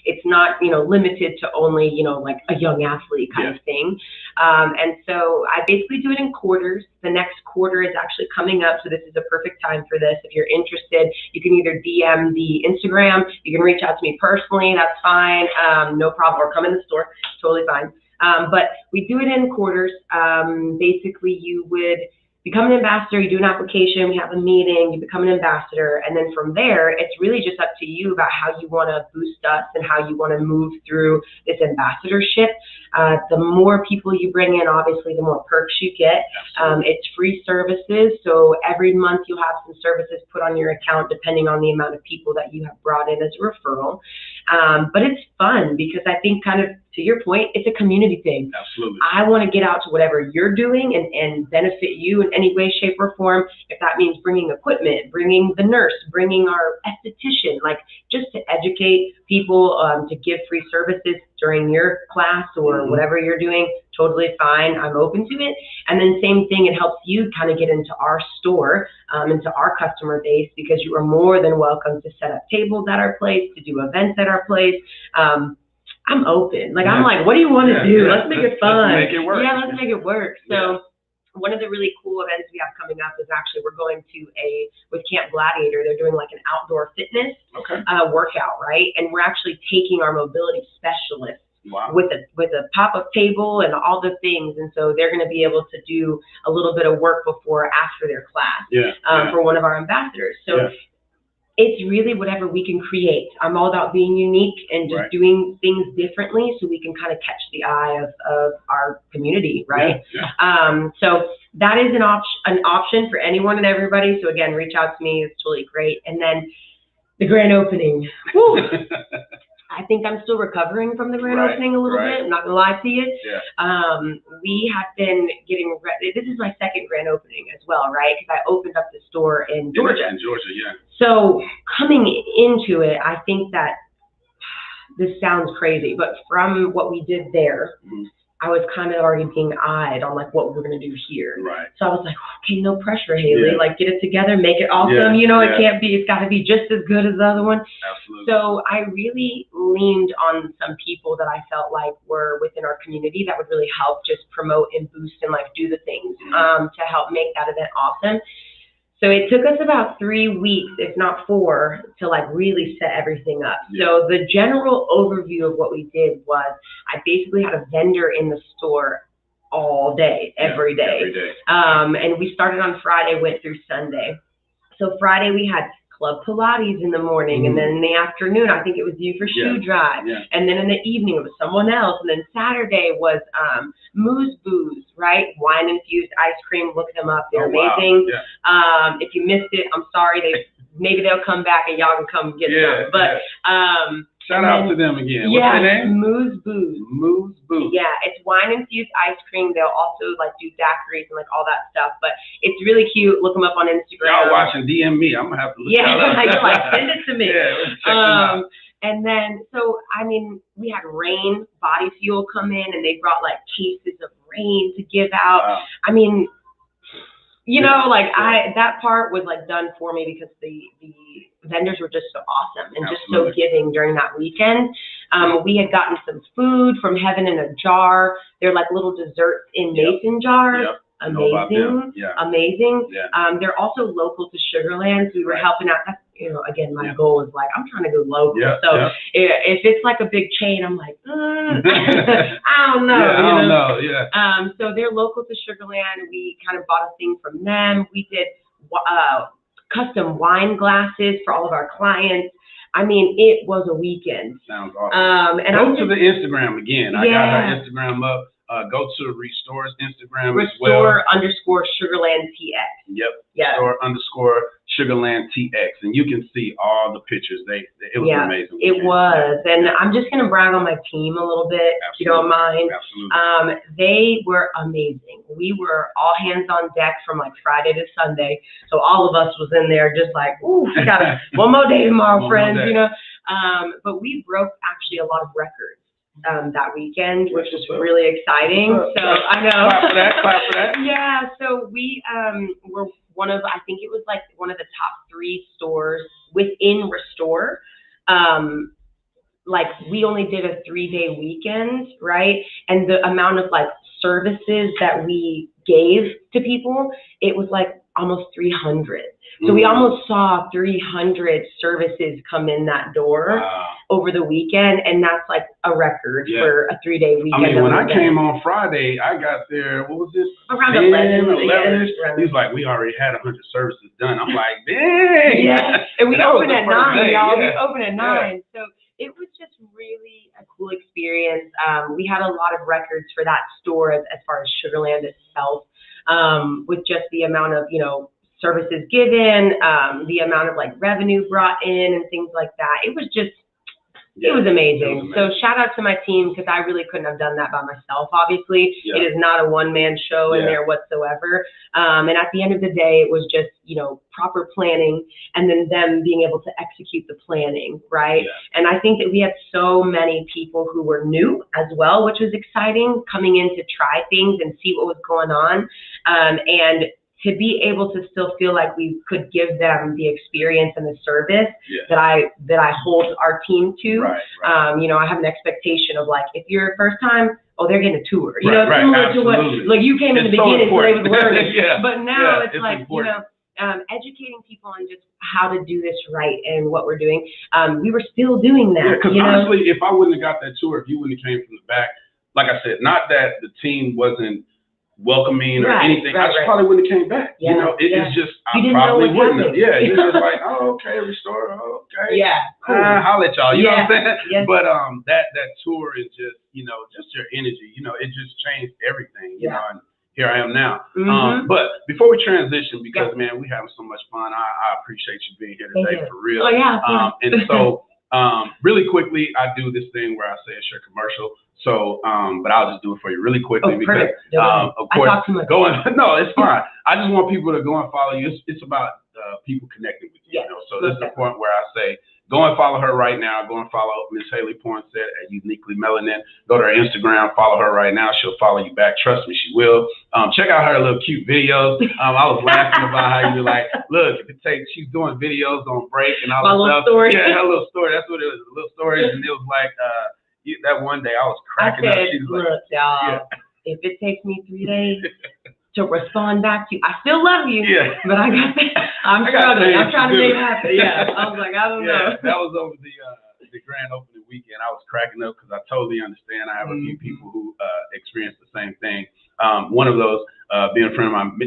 it's not, limited to only, like a young athlete kind of thing. And so I basically do it in quarters. The next quarter is actually coming up. So this is a perfect time for this. If you're interested, you can either DM the Instagram, you can reach out to me personally. That's fine. No problem. Or come in the store. Totally fine. But we do it in quarters. Basically you would become an ambassador, you do an application, we have a meeting, you become an ambassador, and then from there, it's really just up to you about how you want to boost us and how you want to move through this ambassadorship. The more people you bring in, obviously, the more perks you get. It's free services, so every month you'll have some services put on your account depending on the amount of people that you have brought in as a referral. But it's fun because I think, kind of to your point, it's a community thing. Absolutely. I want to get out to whatever you're doing and benefit you in any way, shape, or form. If that means bringing equipment, bringing the nurse, bringing our esthetician, like just to educate people, to give free services during your class or whatever you're doing, totally fine. I'm open to it. And then same thing, it helps you kind of get into our store, into our customer base, because you are more than welcome to set up tables at our place, to do events at our place. I'm open. Like, I'm like, what do you want to do? Let's make it fun. Let's make it work. Yeah, let's make it work. So one of the really cool events we have coming up is actually we're going to with Camp Gladiator, they're doing like an outdoor fitness workout, right? And we're actually taking our mobility specialists with a pop-up table and all the things. And so they're going to be able to do a little bit of work before or after their class for one of our ambassadors. So it's really whatever we can create. I'm all about being unique and just doing things differently so we can kind of catch the eye of our community, right? So that is an option for anyone and everybody. So again, reach out to me. It's totally great. And then the grand opening. Woo! I think I'm still recovering from the grand opening a little bit. I'm not gonna lie to you. We have been getting ready. This is my second grand opening as well, right? Because I opened up the store in Georgia. So coming into it, I think that this sounds crazy, but from what we did there, I was kind of already being eyed on like what we're gonna do here. So I was like, okay, no pressure, Haley. Like, get it together, make it awesome. It can't be. It's got to be just as good as the other one. Absolutely. So I really leaned on some people that I felt like were within our community that would really help just promote and boost and like do the things to help make that event awesome. So it took us about 3 weeks, if not 4, to like really set everything up. So the general overview of what we did was I basically had a vendor in the store all day, every day. And we started on Friday, went through Sunday. So Friday we had Club Pilates in the morning, and then in the afternoon, I think it was you for shoe drive. And then in the evening, it was someone else. And then Saturday was Moose Booze, right? Wine infused ice cream. Look them up. They're amazing. If you missed it, I'm sorry. Maybe they'll come back and y'all can come get some. But shout out to them again. What's their name? Moose Booze. Moose Booze. Yeah, it's wine infused ice cream. They'll also like do daiquiris and like all that stuff. But it's really cute. Look them up on Instagram. Y'all watching? DM me. I'm gonna have to look y'all up. Like send it to me. Check them out. And then, so I mean, we had Rain Body Fuel come in, and they brought like cases of Rain to give out. I mean, that part was like done for me because the vendors were just so awesome and just so giving during that weekend. We had gotten some food from Heaven in a Jar. They're like little desserts in mason jars. Amazing. Amazing. They're also local to Sugarland. So we were helping out. That's, again, my goal is like, I'm trying to go local. If it's like a big chain, I'm like, I don't know. So they're local to Sugarland. We kind of bought a thing from them. We did custom wine glasses for all of our clients. I mean, it was a weekend. Sounds awesome. And go to the Instagram again. I got her Instagram up. Go to Restore's Instagram as well. Restore_Sugarland PX. Restore_ Sugarland TX, and you can see all the pictures. It was amazing. It was, and I'm just gonna brag on my team a little bit, if you don't mind. Absolutely. They were amazing. We were all hands on deck from like Friday to Sunday, so all of us was in there just like, ooh, we got one more day tomorrow, friends, you know. But we broke actually a lot of records that weekend, which was really exciting. So I know. Clap for that. Yeah, so we were one of, I think it was like one of the top 3 stores within Restore. Like we only did a 3-day weekend, right? And the amount of like services that we gave to people, it was like almost 300. So we almost saw 300 services come in that door over the weekend, and that's like a record for a 3-day weekend. I mean, when I came on Friday, I got there, what was this? Around 11. He's like, we already had 100 services done. I'm like, dang. Yeah, and we opened at 9, y'all. Yeah. We opened at 9. So it was just really a cool experience. We had a lot of records for that store as far as Sugarland itself, with just the amount of, you know, services given, the amount of like revenue brought in and things like that. It was just, it was amazing. So shout out to my team, because I really couldn't have done that by myself, obviously. It is not a one-man show in there whatsoever. And at the end of the day, it was just, you know, proper planning and then them being able to execute the planning, right? And I think that we had so many people who were new as well, which was exciting, coming in to try things and see what was going on. And to be able to still feel like we could give them the experience and the service that I hold our team to. You know, I have an expectation of like, if you're first time, oh, they're getting a tour. You know, similar to what, like you came in the beginning, so they was learning. But now it's like, important. You know, educating people on just how to do this right and what we're doing. We were still doing that. Because honestly, if I wouldn't have got that tour, if you wouldn't have came from the back, like I said, not that the team wasn't welcoming or anything, I just probably wouldn't have came back. You know, it's just, I probably wouldn't have. You're just like, oh, okay, Restore, okay. Cool. I'll let y'all, you know what I'm saying? Yes. But that tour is just, you know, just your energy, you know, it just changed everything, you know, and here I am now. But before we transition, because man, we having so much fun, I appreciate you being here today, for real. And so, really quickly, I do this thing where I say a share commercial. So, but I'll just do it for you really quickly because, of course, no, it's fine. I just want people to go and follow you. It's about people connecting with you. You know? So this is the point where I say, go and follow her right now. Go and follow Miss Haley Poinsette at Uniquely Melanin. Go to her Instagram, follow her right now. She'll follow you back. Trust me, she will. Check out her little cute videos. I was laughing about how you were like, look, she's doing videos on break and all that stuff. Story. Yeah, her little story. That's what it was, little stories. And it was like, that one day I was cracking up. She was look, like, y'all, if it takes me 3 days to respond back to you, I still love you, but I got that. I'm struggling. I'm trying to make it happen. I was like, I don't know. That was over the grand opening weekend. I was cracking up because I totally understand. I have a few people who experienced the same thing. One of those being a friend of mine,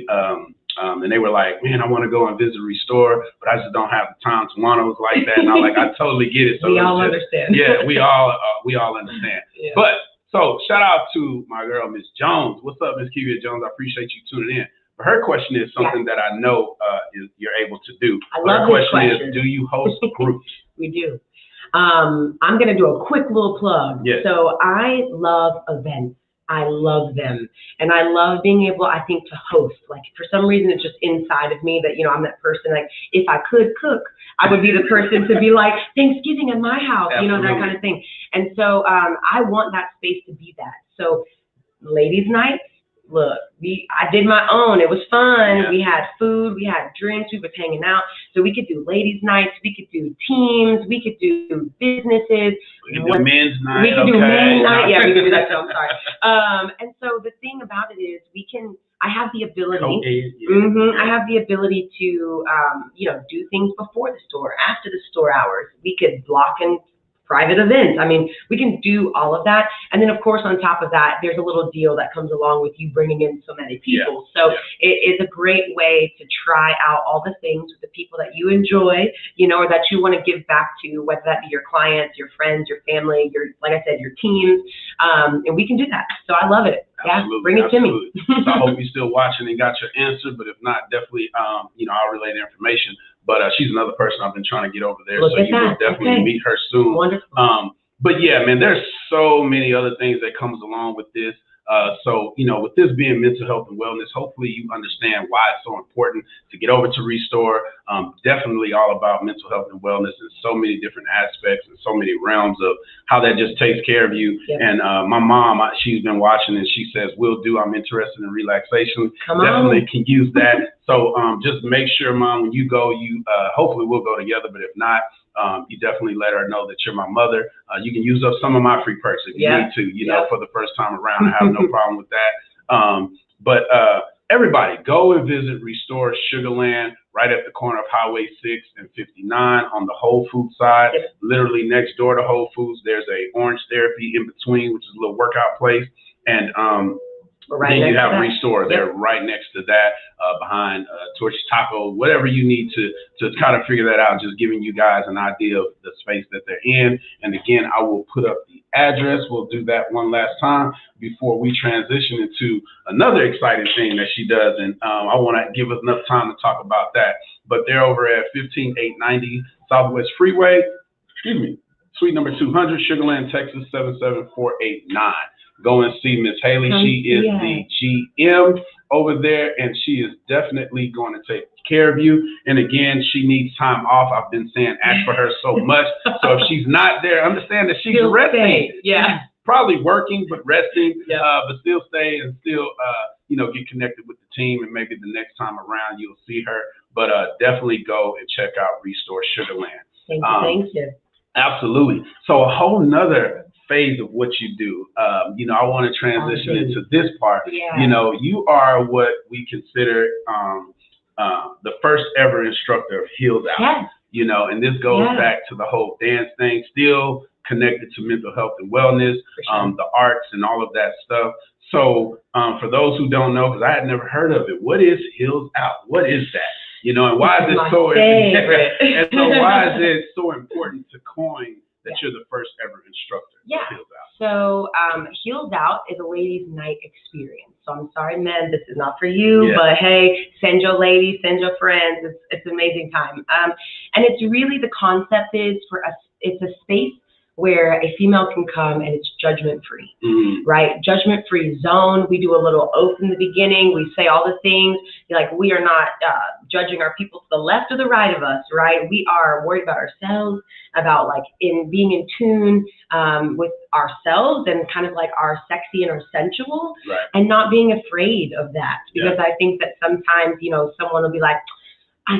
and they were like, man, I want to go and visit Restore, but I just don't have the time. Tawana was like that, and I'm like, I totally get it. So we all understand. Yeah, we all understand. But so shout out to my girl, Miss Jones. What's up, Miss Kivia Jones? I appreciate you tuning in. But her question is something that I know you're able to do. Her question is, do you host groups? We do. I'm going to do a quick little plug. So I love events. I love them. And I love being able, I think, to host. Like, for some reason, it's just inside of me that, you know, I'm that person, like, if I could cook, I would be the person to be like, Thanksgiving at my house, you know, that kind of thing. And so I want that space to be that. So ladies' nights, look, I did my own. It was fun. We had food, we had drinks, we were hanging out. So we could do ladies' nights, we could do teams, we could do businesses. We could do men's night. We could do men's night. Yeah, we could do that too. I'm sorry. And so the thing about it is, I have the ability. I have the ability to, you know, do things before the store, after the store hours. We could block and private events. I mean, we can do all of that. And then, of course, on top of that, there's a little deal that comes along with you bringing in so many people. So it is a great way to try out all the things with the people that you enjoy, you know, or that you want to give back to, whether that be your clients, your friends, your family, like I said, your teams. And we can do that. So I love it. Bring it to me. So I hope you're still watching and got your answer. But if not, definitely, you know, I'll relay the information. But she's another person I've been trying to get over there. Look So at you will that. definitely meet her soon. Wonderful. But yeah, man, there's so many other things that comes along with this. So, you know, with this being mental health and wellness, hopefully you understand why it's so important to get over to Restore. Definitely all about mental health and wellness in so many different aspects and so many realms of how that just takes care of you. Yep. And my mom, she's been watching and she says, "Will do. I'm interested in relaxation." Definitely can use that. So just make sure, Mom, when you go, you hopefully we'll go together. But if not, you definitely let her know that you're my mother. You can use up some of my free perks if you need to, you know, for the first time around. I have no problem with that. But everybody, go and visit Restore Sugarland right at the corner of Highway 6 and 59 on the Whole Foods side. Literally next door to Whole Foods, there's a Orange Therapy in between, which is a little workout place. And then you have Restore there right next to that, behind Torchy Taco, whatever you need to kind of figure that out, just giving you guys an idea of the space that they're in. And again, I will put up the address. We'll do that one last time before we transition into another exciting thing that she does. And I want to give us enough time to talk about that. But they're over at 15890 Southwest Freeway, suite number 200, Sugarland, Texas, 77489. Go and see Miss Haley. She is the GM over there, and she is definitely going to take care of you. And again, she needs time off. I've been saying ask for her so much. So if she's not there, understand that she's resting. She's probably working, but resting, but still stay and still, you know, get connected with the team. And maybe the next time around, you'll see her. But definitely go and check out Restore Sugarland. Thank you. Absolutely. So a whole nother phase of what you do. You know, I want to transition into this part. You know, you are what we consider the first ever instructor of Healed Out. You know, and this goes back to the whole dance thing, still connected to mental health and wellness, the arts and all of that stuff. So for those who don't know, because I had never heard of it, what is Healed Out? What is that? You know, and why is it so favorite. And so why is it so important to coin that you're the first ever instructor? Healed Out. So Healed Out is a ladies' night experience. So I'm sorry, men, this is not for you, but hey, send your ladies, send your friends. It's an amazing time. And it's really, the concept is for us, it's a space where a female can come and it's judgment-free, right? Judgment-free zone. We do a little oath in the beginning. We say all the things, like we are not judging our people to the left or the right of us, right? We are worried about ourselves, about like being in tune with ourselves and kind of like our sexy and our sensual, and not being afraid of that. Because I think that sometimes, you know, someone will be like, I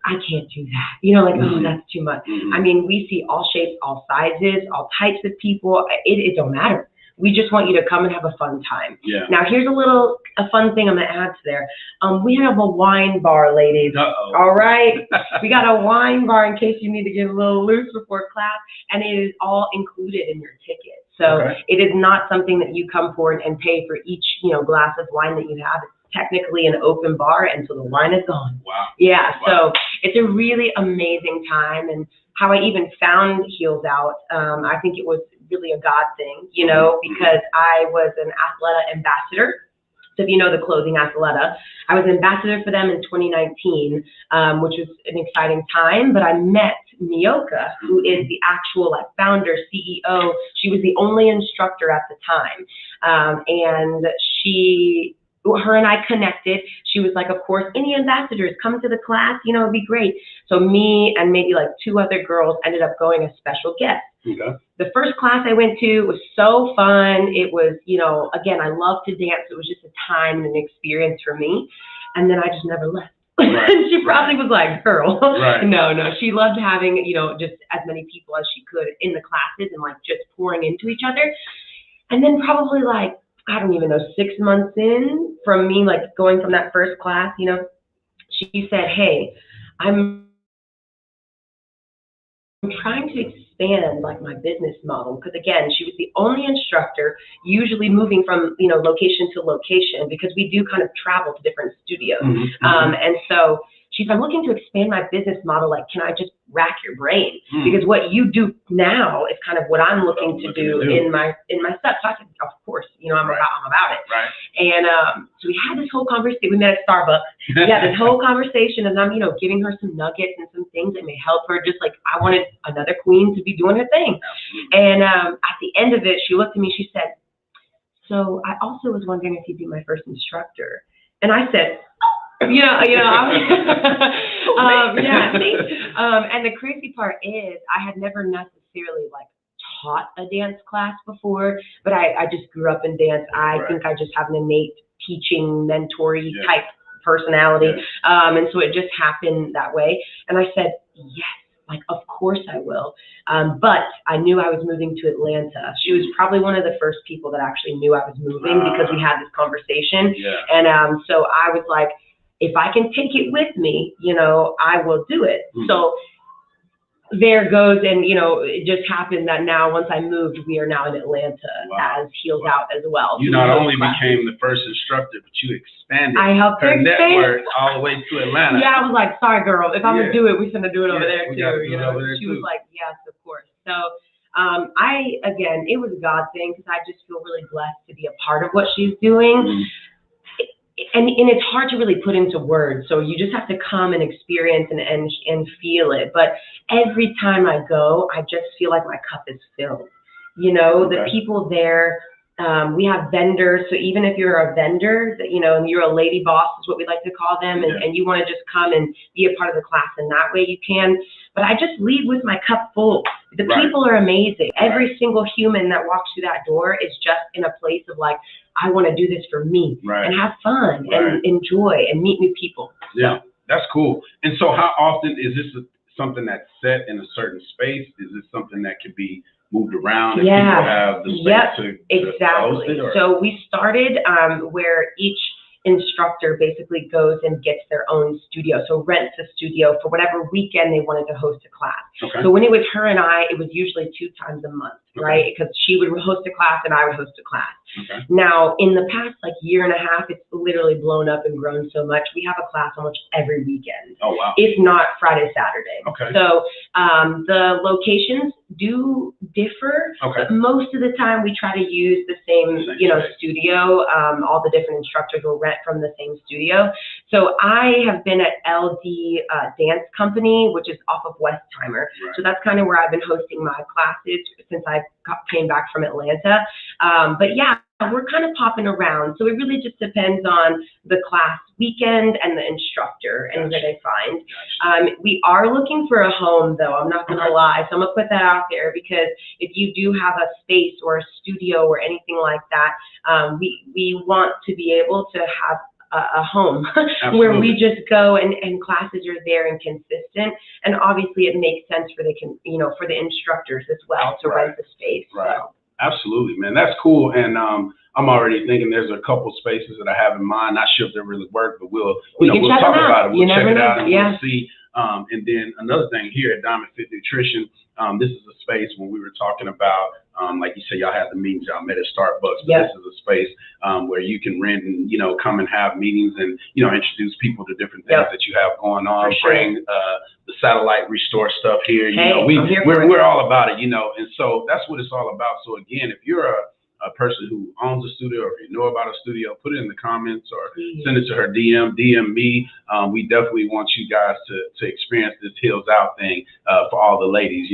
can't do that. You know, like, oh, that's too much. I mean, we see all shapes, all sizes, all types of people. It don't matter. We just want you to come and have a fun time. Now, here's a fun thing I'm going to add to there. We have a wine bar, ladies. All right? We got a wine bar in case you need to get a little loose before class, and it is all included in your ticket. So it is not something that you come for and pay for each, you know, glass of wine that you have. It's technically an open bar until the wine is gone. So it's a really amazing time. And how I even found Healed Out, I think it was really a God thing, you know, because I was an Athleta ambassador. So if you know the clothing Athleta, I was an ambassador for them in 2019, which was an exciting time. But I met Mioka, who is the actual like founder, CEO. She was the only instructor at the time, and her and I connected. She was like, of course, any ambassadors come to the class, you know, it'd be great. So me and maybe like 2 other girls ended up going as special guests. The first class I went to was so fun. It was, you know, again, I love to dance. It was just a time and an experience for me. And then I just never left. She probably was like, girl, no, she loved having, you know, just as many people as she could in the classes and like just pouring into each other. And then probably like, I don't even know, 6 months in from me, like going from that first class, you know, she said, hey, I'm trying to expand like my business model. Because again, she was the only instructor usually moving from, you know, location to location, because we do kind of travel to different studios. And so she's, I'm looking to expand my business model. Like, can I just rack your brain? Because what you do now is kind of what I'm looking to do in my stuff. So I said, of course, you know, I'm about it. Right. And so we had this whole conversation. We met at Starbucks. We had this whole conversation, and I'm, you know, giving her some nuggets and some things that may help her. Just like I wanted another queen to be doing her thing. And at the end of it, she looked at me. She said, "So I also was wondering if you'd be my first instructor." And I said, and the crazy part is I had never necessarily like taught a dance class before, but I just grew up in dance. I think I just have an innate teaching, mentory type personality. And so it just happened that way. And I said, yes, like, of course I will. But I knew I was moving to Atlanta. She was probably one of the first people that actually knew I was moving because we had this conversation. And so I was like, if I can take it with me, you know, I will do it. So there goes, and, you know, it just happened that now once I moved, we are now in Atlanta as Heels Out as well. You not only became the first instructor, but you expanded her network all the way to Atlanta. Yeah, I was like, sorry, girl, if I'm going to do it, we're going to do it over there too. You know, she was like, yes, of course. So again, it was a God thing because I just feel really blessed to be a part of what she's doing. And it's hard to really put into words, so you just have to come and experience and feel it. But every time I go, I just feel like my cup is filled. You know, the people there, we have vendors, so even if you're a vendor, you know, and you're a lady boss is what we like to call them, and you want to just come and be a part of the class in that way, you can. But I just leave with my cup full. The people are amazing. Every single human that walks through that door is just in a place of like, I want to do this for me and have fun and enjoy and meet new people. Yeah, that's cool. And so how often is this something that's set in a certain space? Is this something that could be moved around and people have the space to host it? So we started where each instructor basically goes and gets their own studio, so rents a studio for whatever weekend they wanted to host a class. So when it was her and I, it was usually 2 times a month, right? Because she would host a class and I would host a class. Now, in the past like year and a half, it's literally blown up and grown so much. We have a class almost every weekend. Oh, wow. If not Friday, Saturday. So the locations do differ, but most of the time we try to use the same you know, studio. All the different instructors will rent from the same studio. So I have been at LD Dance Company, which is off of Westheimer. So that's kind of where I've been hosting my classes since I came back from Atlanta. But yeah, we're kind of popping around. So it really just depends on the class weekend and the instructor and where they find. We are looking for a home though, I'm not gonna lie. So I'm gonna put that out there because if you do have a space or a studio or anything like that, we want to be able to have a home where we just go and classes are there and consistent. And obviously it makes sense for for the instructors as well to rent the space. So. Absolutely, man. That's cool. And I'm already thinking there's a couple spaces that I have in mind. Not sure if they really work, but we'll talk about it. We'll check it out and we'll see. And then another thing here at Diamond Fit Nutrition, this is a space when we were talking about, like you said, y'all had the meetings, y'all met at Starbucks. But this is a space where you can rent and, come and have meetings and, introduce people to different things that you have going on. Bring the satellite restore stuff here. We're all about it, and so that's what it's all about. So again, if you're a person who owns a studio, or if you know about a studio, put it in the comments or send it to her DM me. We definitely want you guys to experience this Heels Out thing for all the ladies,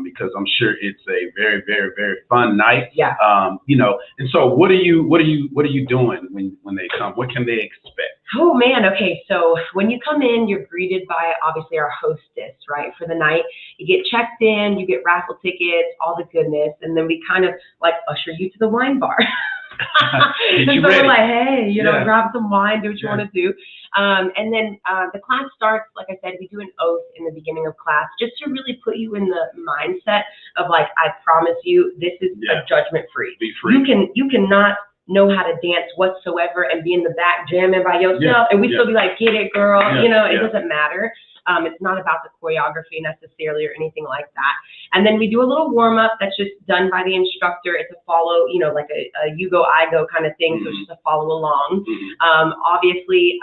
because I'm sure it's a very, very, very fun night. And so what are you doing when they come? What can they expect? Oh man, okay, so when you come in, you're greeted by obviously our hostess, right, for the night. You get checked in, you get raffle tickets, all the goodness, and then we kind of like usher you to the wine bar. And so we're like, hey, grab some wine, do what you want to do. And then the class starts, like I said, we do an oath in the beginning of class just to really put you in the mindset of like, I promise you, this is a judgment free. Be free. You cannot know how to dance whatsoever and be in the back jamming by yourself and we still be like, get it, girl. It doesn't matter. It's not about the choreography necessarily or anything like that. And then we do a little warm up that's just done by the instructor. It's a follow, like a you go, I go kind of thing. So it's just a follow along. Obviously,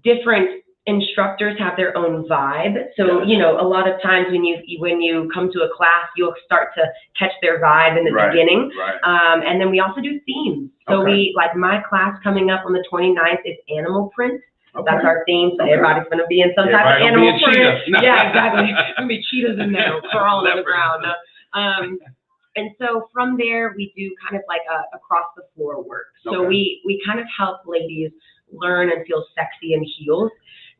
different instructors have their own vibe. So, you know, a lot of times when you come to a class, you'll start to catch their vibe in the beginning. And then we also do themes. So we, like my class coming up on the 29th is animal print. That's our theme. So everybody's going to be in some type of animal print. Yeah, exactly. There's going to be cheetahs in there crawling on the ground. And so from there, we do kind of like a across the floor work. So we kind of help ladies learn and feel sexy in heels.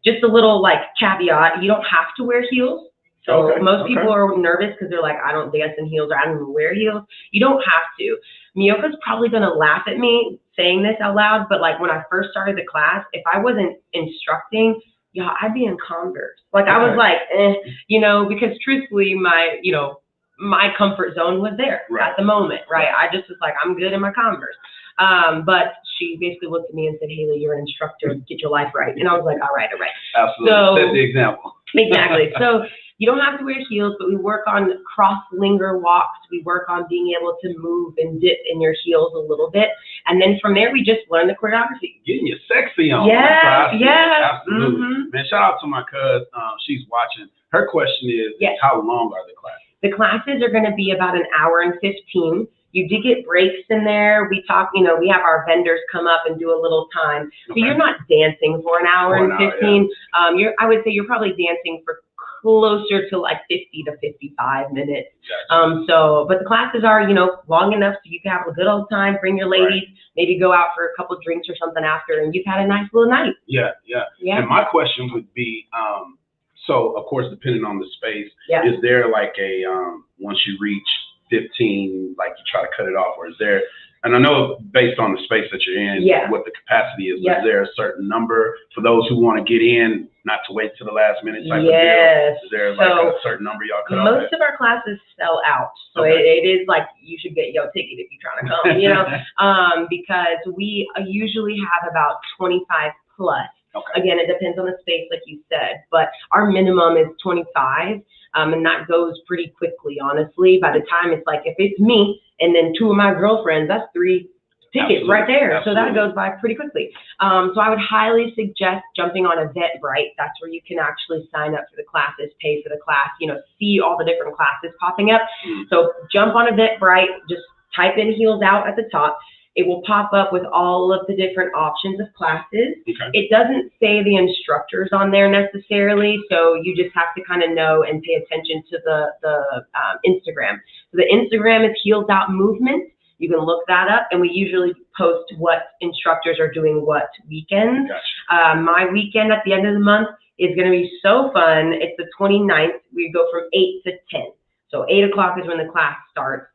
Just a little like caveat, you don't have to wear heels. So most people are nervous because they're like, I don't dance in heels or I don't even wear heels. You don't have to. Miyoka's probably going to laugh at me saying this out loud, but like when I first started the class, if I wasn't instructing, I'd be in Converse. Like I was like, you know, because truthfully, my comfort zone was there at the moment, right? I just was like, I'm good in my Converse. But she basically looked at me and said, Haley, you're an instructor, get your life right. And I was like, all right. Absolutely, so, set the example. Exactly. So you don't have to wear heels, but we work on cross-linger walks. We work on being able to move and dip in your heels a little bit. And then from there, we just learn the choreography. Getting you sexy on. Absolutely. Man, shout out to my cuz. She's watching. Her question is, how long are the classes? The classes are going to be about an hour and 15. You do get breaks in there. We talk, you know, we have our vendors come up and do a little time. So you're not dancing for an hour and 15. I would say you're probably dancing for closer to like 50 to 55 minutes. But the classes are, you know, long enough so you can have a good old time, bring your ladies, maybe go out for a couple of drinks or something after, and you've had a nice little night. Yeah. And my question would be, so of course, depending on the space, is there like a, once you reach 15, like you try to cut it off, or is there, and I know based on the space that you're in, what the capacity is, is there a certain number for those who want to get in, not to wait till the last minute type of deal? Is there like a certain number y'all cut off? Most of our classes sell out. So it is like, you should get your ticket if you're trying to come, you know, because we usually have about 25 plus. Again, it depends on the space, like you said, but our minimum is 25. And that goes pretty quickly, honestly. By the time it's like, if it's me and then two of my girlfriends, that's 3 tickets right there. So that goes by pretty quickly. So I would highly suggest jumping on Eventbrite. That's where you can actually sign up for the classes, pay for the class, you know, see all the different classes popping up. So jump on Eventbrite, just type in Heels Out at the top. It will pop up with all of the different options of classes. It doesn't say the instructors on there necessarily, so you just have to kind of know and pay attention to the Instagram. So the Instagram is Heels Out Movement. You can look that up, and we usually post what instructors are doing what weekends. My weekend at the end of the month is going to be so fun. It's the 29th. We go from 8 to 10. So 8 o'clock is when the class starts.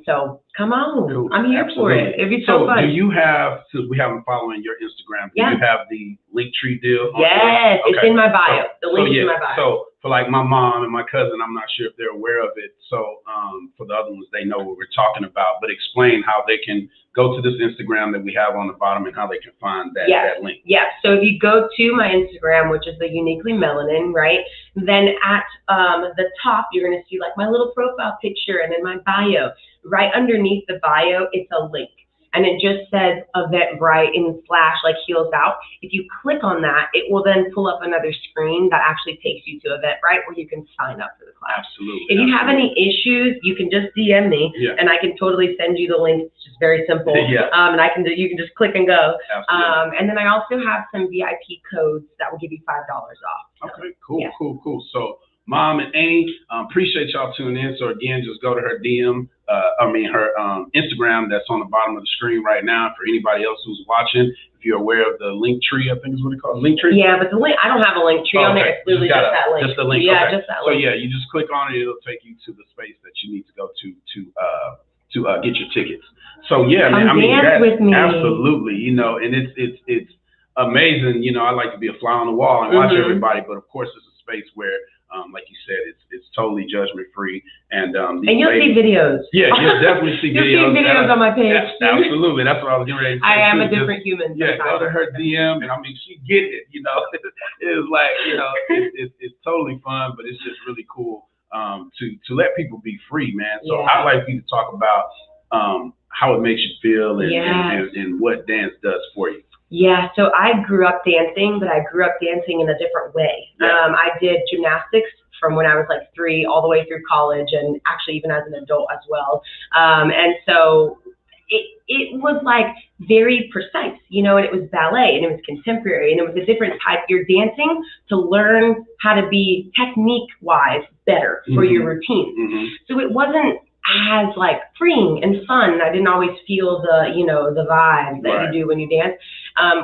So come on, I'm here for it. It'd be so fun. Do you have, since we haven't following your Instagram, do you have the Linktree deal? Yes, it's in my bio. The link is in my bio. So for like my mom and my cousin, I'm not sure if they're aware of it. So for the other ones, they know what we're talking about, but explain how they can go to this Instagram that we have on the bottom and how they can find that, that link. So if you go to my Instagram, which is the Uniquely Melanin, right? Then at the top, you're going to see like my little profile picture and then my bio. Right underneath the bio, it's a link. And it just says Eventbrite in / like Heels Out. If you click on that, it will then pull up another screen that actually takes you to Eventbrite where you can sign up for the class. If you have any issues, you can just DM me and I can totally send you the link. It's just very simple. And you can just click and go. And then I also have some VIP codes that will give you $5 off. Okay, cool. So Mom and Amy, appreciate y'all tuning in. So again, just go to her DM, her Instagram that's on the bottom of the screen right now. For anybody else who's watching, if you're aware of the Linktree, I think is what it called, Linktree. Yeah, but the link, I don't have a Linktree on there. It's literally just that link. Just the link. Yeah, just that link. So yeah, you just click on it. It'll take you to the space that you need to go to get your tickets. So yeah, man, dance with me. Absolutely. You know, and it's amazing. You know, I like to be a fly on the wall and watch everybody, but of course, it's a space where, like you said, it's totally judgment free, and you'll see videos. Yeah, you'll definitely see videos. You'll see videos on my page. Absolutely, that's what I was getting ready to say. I am a different human. Yeah, go to her DM, and I mean, she get it. You know, it's like, you know, it's totally fun, but it's just really cool to let people be free, man. So I'd like you to talk about how it makes you feel and what dance does for you. Yeah, so I grew up dancing, but I grew up dancing in a different way. I did gymnastics from when I was like 3 all the way through college, and actually even as an adult as well. And so it was like very precise, you know, and it was ballet and it was contemporary and it was a different type. You're dancing to learn how to be technique-wise better for your routine. So it wasn't as like freeing and fun. I didn't always feel the, you know, the vibe that you do when you dance.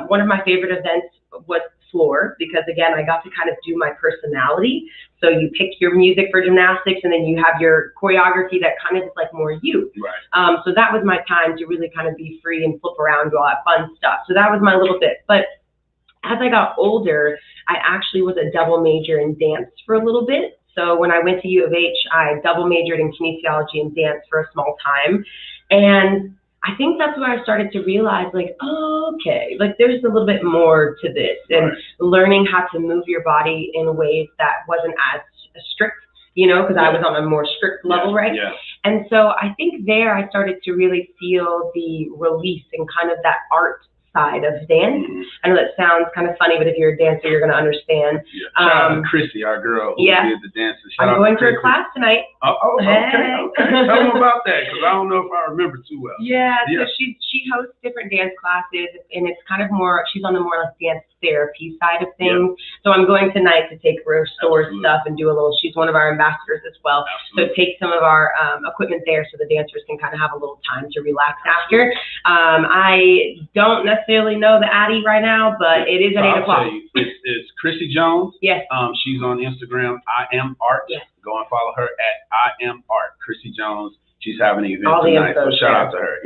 One of my favorite events was floor, because again, I got to kind of do my personality. So you pick your music for gymnastics and then you have your choreography that kind of is like more you. So that was my time to really kind of be free and flip around, do all that fun stuff. So that was my little bit. But as I got older, I actually was a double major in dance for a little bit. So when I went to U of H, I double majored in kinesiology and dance for a small time. And I think that's where I started to realize, like, oh, okay, like there's a little bit more to this, and learning how to move your body in ways that wasn't as strict, you know, because I was on a more strict level, right? And so I think there I started to really feel the release and kind of that art side of dance. I know that sounds kind of funny, but if you're a dancer, you're going to understand. Shout out to Chrissy, our girl who did the dances. I'm going to her class tonight. Okay. Tell them about that, because I don't know if I remember too well. So she hosts different dance classes, and it's kind of more, she's on the more like dance therapy side of things. So I'm going tonight to take her store stuff and do a little, she's one of our ambassadors as well. So take some of our equipment there so the dancers can kind of have a little time to relax after. I don't necessarily know the Addy right now, but it is at 8 o'clock. It's Chrissy Jones. Yes. She's on Instagram, I Am Art. Yes. Go and follow her at I Am Art. Chrissy Jones. She's having an event tonight, so shout out to her.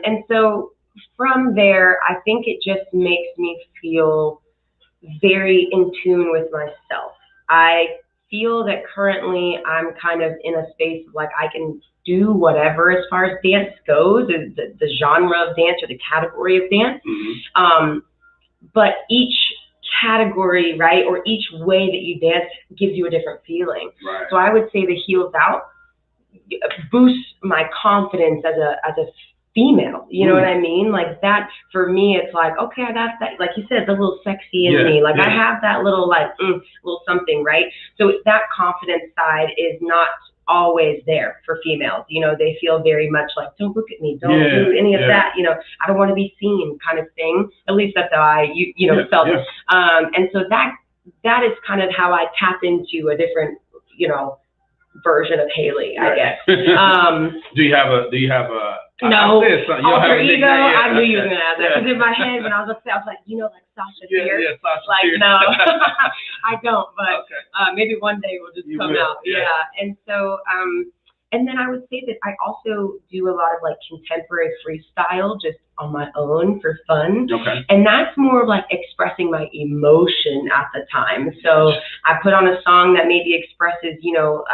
And so from there, I think it just makes me feel very in tune with myself. I feel that currently I'm kind of in a space of like I can do whatever as far as dance goes, the genre of dance or the category of dance. But each category, right, or each way that you dance gives you a different feeling. So I would say the heels out boosts my confidence as a female, you know what I mean? Like that, for me, it's like, okay, I got that, like you said, the little sexy in me. Like I have that little, like, little something, right? So that confidence side is not always there for females. You know, they feel very much like, don't look at me, don't do any of that, you know, I don't want to be seen kind of thing. At least that's how I, you know, felt. And so that is kind of how I tap into a different, you know, version of Haley, I guess. Do you have a no, alter ego? I knew you were going to ask that, because in my head, when I was upset, I was like, you know, like Sasha Fierce? Sasha like, Fierce. no, I don't, but maybe one day we'll just come out. And so, and then I would say that I also do a lot of like contemporary freestyle just on my own for fun. And that's more like expressing my emotion at the time. So I put on a song that maybe expresses, you know,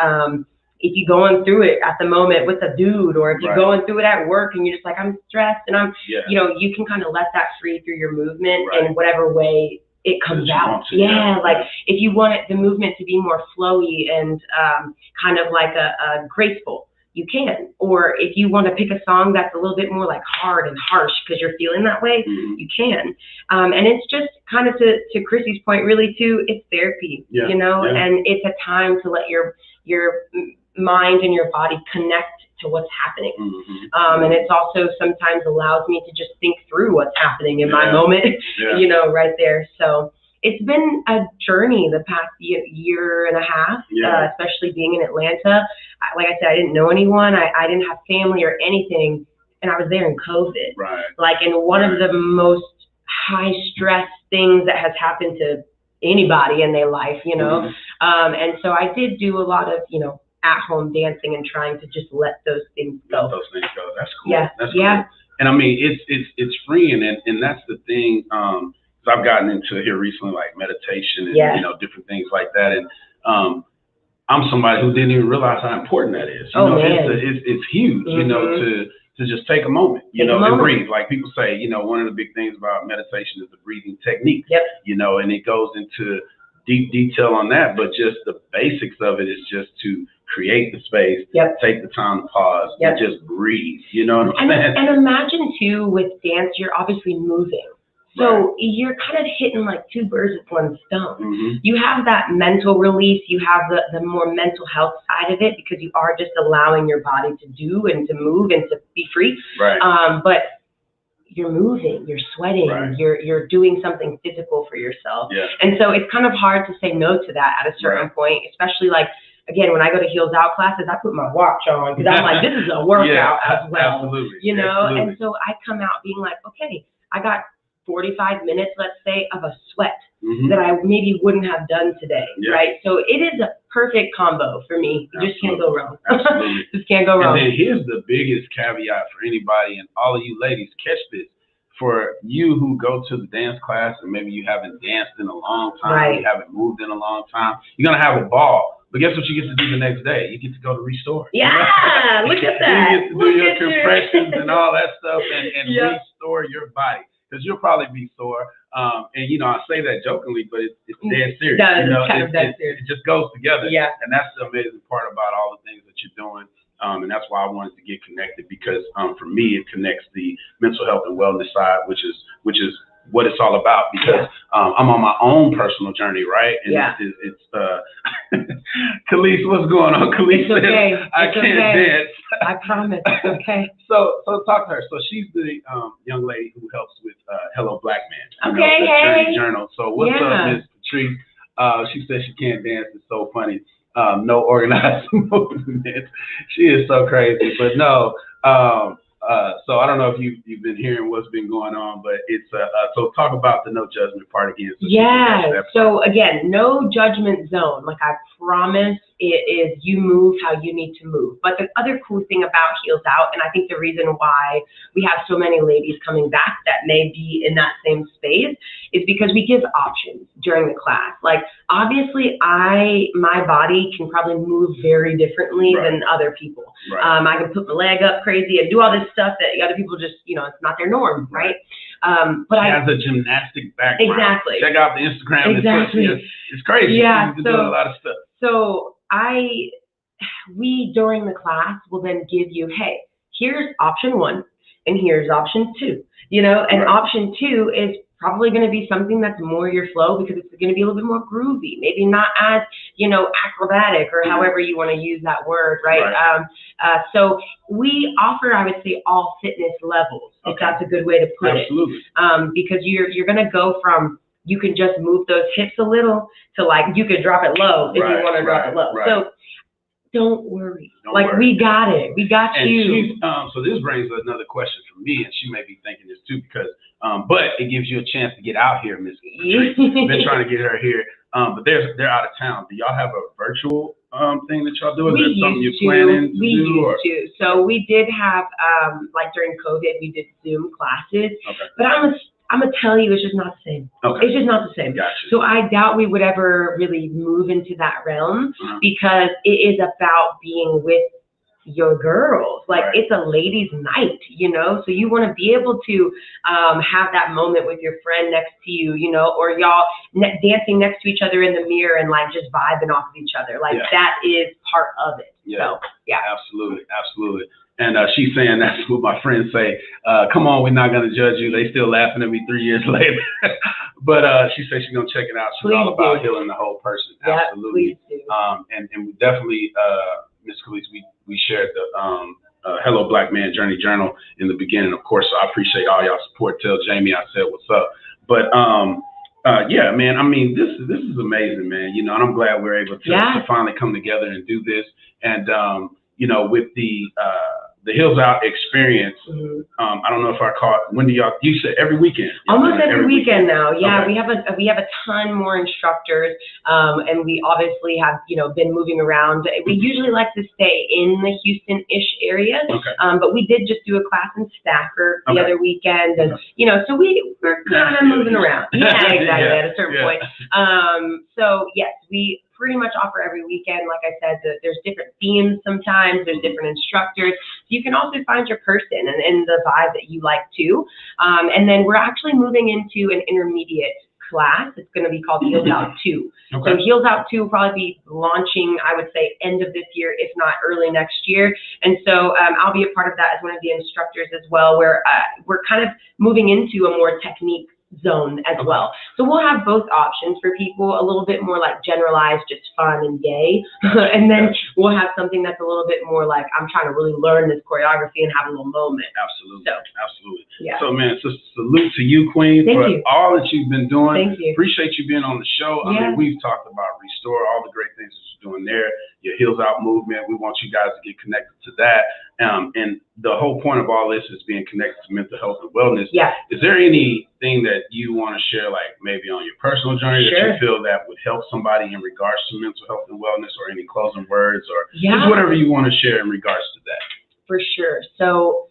if you're going through it at the moment with a dude, or if you're going through it at work and you're just like, I'm stressed and I'm, you know, you can kind of let that free through your movement in whatever way it comes out. Like if you want the movement to be more flowy and kind of like a graceful, you can. Or if you want to pick a song that's a little bit more like hard and harsh because you're feeling that way, you can. And it's just kind of to Chrissy's point, really too, it's therapy, you know, and it's a time to let your mind and your body connect to what's happening. And it's also sometimes allows me to just think through what's happening in my moment, you know, right there. So it's been a journey the past year and a half, especially being in Atlanta. Like I said, I didn't know anyone. I didn't have family or anything. And I was there in COVID. Like in one of the most high stress things that has happened to anybody in their life, you know? And so I did do a lot of, you know, at-home dancing and trying to just let those things go. That's cool. That's cool. And I mean, it's freeing, and that's the thing. So I've gotten into here recently, like meditation and you know, different things like that. And I'm somebody who didn't even realize how important that is. You know, it's huge. You know, to just take a moment, you know, and breathe. Like people say, you know, one of the big things about meditation is the breathing technique. You know, and it goes into deep detail on that, but just the basics of it is just to create the space, take the time to pause, and just breathe. You know what I'm saying? And imagine too, with dance, you're obviously moving. So you're kind of hitting like two birds with one stone. You have that mental release, you have the more mental health side of it, because you are just allowing your body to do and to move and to be free. But you're moving, you're sweating, you're doing something physical for yourself. And so it's kind of hard to say no to that at a certain point, especially like, again, when I go to Heels Out classes, I put my watch on because I'm like, this is a workout as well. Absolutely. You know, and so I come out being like, okay, I got 45 minutes, let's say, of a sweat that I maybe wouldn't have done today, right? So it is a perfect combo for me. You just can't go wrong. Just can't go wrong. And then here's the biggest caveat for anybody, and all of you ladies, catch this. For you who go to the dance class and maybe you haven't danced in a long time, you haven't moved in a long time, you're going to have a ball. But guess what you get to do the next day? You get to go to Restore. Yeah, look at that. You get to do your compressions and all that stuff and restore your body. Because you'll probably be sore. And, you know, I say that jokingly, but it's dead serious. It just goes together. And that's the amazing part about all the things that you're doing. And that's why I wanted to get connected, because for me, it connects the mental health and wellness side, which is what it's all about, because I'm on my own personal journey, right? And it's Khalees, what's going on? Khalees says, I can't dance. I promise. It's okay. So talk to her. So she's the young lady who helps with Hello Black Man. Journey Journal. So what's up, Miss Patrice? She says she can't dance. It's so funny. No organized movement. She is so crazy, but no. So I don't know if you've been hearing what's been going on, but it's so talk about the no judgment part again. So again, no judgment zone. Like I promise, it is you move how you need to move. But the other cool thing about Heels Out, and I think the reason why we have so many ladies coming back that may be in that same space, is because we give options during the class. Like obviously my body can probably move very differently than other people. I can put my leg up crazy and do all this stuff that other people just, you know, it's not their norm, right? But she has a gymnastic background. Exactly. Check out the Instagram. Exactly. It's crazy. Yeah. She's doing a lot of stuff. So we during the class will then give you, hey, here's option 1 and here's option 2. You know, and option 2 is probably going to be something that's more your flow, because it's going to be a little bit more groovy, maybe not as, you know, acrobatic or however you want to use that word, right? So we offer, I would say, all fitness levels, if that's a good way to put it. Because you're going to go from, you can just move those hips a little to like, you could drop it low if you want to drop it low. So don't worry. We got it. We got you. So this brings another question for me, and she may be thinking this too, because, but it gives you a chance to get out here, Miss Patrice. Been trying to get her here, but they're out of town. Do y'all have a virtual thing that y'all do? Is that something you're planning to do? So we did have, like during COVID, we did Zoom classes, but I'm gonna tell you, it's just not the same. It's just not the same. So I doubt we would ever really move into that realm, because it is about being with your girls. Like it's a ladies' night, you know? So you want to be able to have that moment with your friend next to you, you know, or y'all dancing next to each other in the mirror and like just vibing off of each other. Like that is part of it. So Absolutely. And she's saying that's what my friends say. Come on, we're not going to judge you. They still laughing at me 3 years later. But she says she's going to check it out. She's all about healing the whole person. Absolutely. And we definitely, Ms. Khalees, we shared the Hello Black Man Journey Journal in the beginning, of course. So I appreciate all y'all support. Tell Jamie I said what's up. But yeah, man, I mean, this is amazing, man. You know, and I'm glad we're able to finally come together and do this. And, you know, with the Heels Out experience, I don't know if I caught, when do y'all, you said every weekend? Almost every weekend now. Yeah, we have a ton more instructors, and we obviously have, you know, been moving around. We usually like to stay in the Houston-ish area, but we did just do a class in Stafford the other weekend, and you know, so we're kind of moving around. Yeah, exactly. At a certain point. So yes, we pretty much offer every weekend. Like I said, there's different themes sometimes, there's different instructors. So you can also find your person and the vibe that you like too. And then we're actually moving into an intermediate class. It's going to be called Heels Out 2. Okay. So Heels Out 2 will probably be launching, I would say, end of this year, if not early next year. And so I'll be a part of that as one of the instructors as well, where we're kind of moving into a more technique zone as well. So we'll have both options for people, a little bit more like generalized, just fun and yay. And then we'll have something that's a little bit more like, I'm trying to really learn this choreography and have a little moment. Absolutely. So, Absolutely. Yeah. So, man, so salute to you, Queen, Thank for you. all that you've been doing. Thank you. Appreciate you being on the show. I mean, we've talked about Restore, all the great things that you're doing there, your Heels Out movement. We want you guys to get connected to that. And the whole point of all this is being connected to mental health and wellness. Yeah. Is there anything that you want to share, like maybe on your personal journey that you feel that would help somebody in regards to mental health and wellness, or any closing words, or just whatever you want to share in regards to that? For sure. So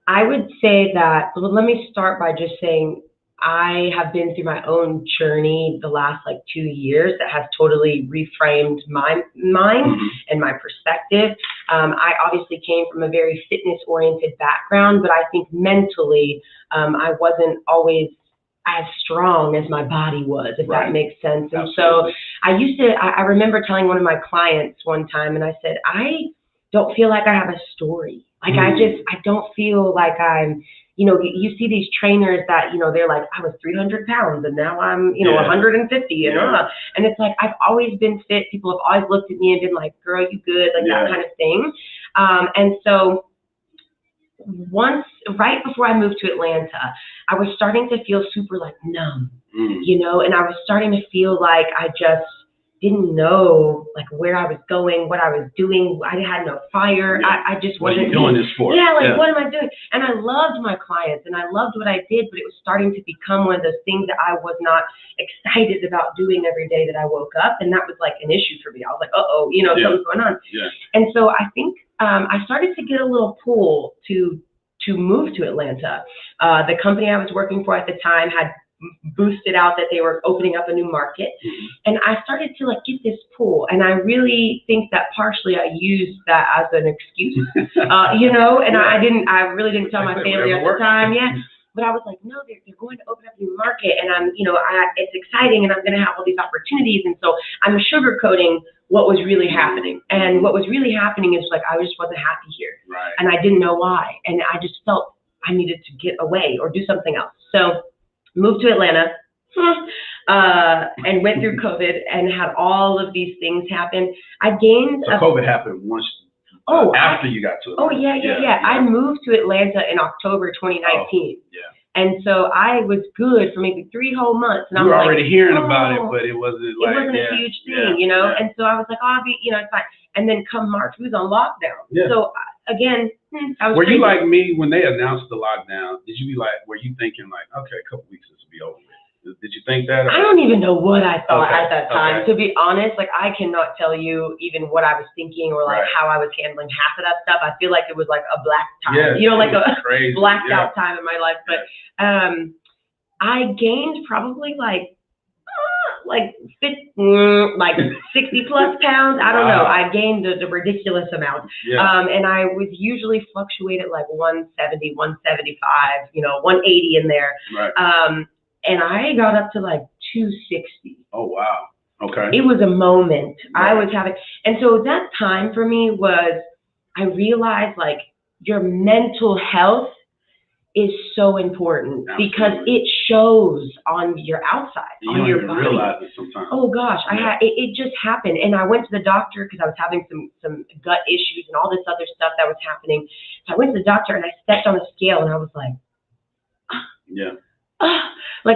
I would say that, well, let me start by just saying I have been through my own journey the last 2 years that has totally reframed my mind and my perspective. I obviously came from a very fitness-oriented background, but I think mentally I wasn't always as strong as my body was, if that makes sense. And so I remember telling one of my clients one time, and I said, I don't feel like I have a story. I don't feel like I'm, you see these trainers that, they're like, I was 300 pounds and now I'm, 150 and it's like, I've always been fit. People have always looked at me and been like, girl, you good? Like that kind of thing. And so right before I moved to Atlanta, I was starting to feel super numb, and I was starting to feel like I just didn't know where I was going, what I was doing. I had no fire. I just wasn't doing this for. what am I doing? And I loved my clients and I loved what I did, but it was starting to become one of those things that I was not excited about doing every day that I woke up. And that was an issue for me. I was like, something's going on. Yeah. And so I think I started to get a little pull to move to Atlanta. The company I was working for at the time had boosted out that they were opening up a new market. And I started to get this pull. And I really think that partially I used that as an excuse, and I really didn't tell my family at the time. But I was like, no, they're going to open up a new market, and I'm, it's exciting, and I'm going to have all these opportunities. And so I'm sugarcoating what was really happening. And what was really happening is I just wasn't happy here. Right. And I didn't know why. And I just felt I needed to get away or do something else. So moved to Atlanta and went through COVID and had all of these things happen. I gained. So COVID happened once. After you got to Atlanta. Yeah. I moved to Atlanta in October 2019. And so I was good for maybe 3 whole months. And you were already hearing about it, but it wasn't a huge thing, And so I was like, I'll be, it's fine. And then come March, we was on lockdown. Yeah. So again, I was. Were you like me when they announced the lockdown? Did you be were you thinking okay, a couple weeks this will be over? Did you think that? Or? I don't even know what I thought at that time. To be honest, I cannot tell you even what I was thinking or how I was handling half of that stuff. I feel like it was a black time, a crazy, blacked out time in my life. But I gained probably 60 plus pounds. I don't know. I gained a ridiculous amount. And I was usually fluctuated 170, 175, 180 in there. Right. And I got up to 260. Oh, wow. Okay. It was a moment. Right. I was having, and so that time for me was, I realized your mental health is so important. Absolutely. Because it shows on your outside, on your body. Realize it sometimes. Oh gosh, it just happened. And I went to the doctor because I was having some gut issues and all this other stuff that was happening. So I went to the doctor and I stepped on a scale and I was like,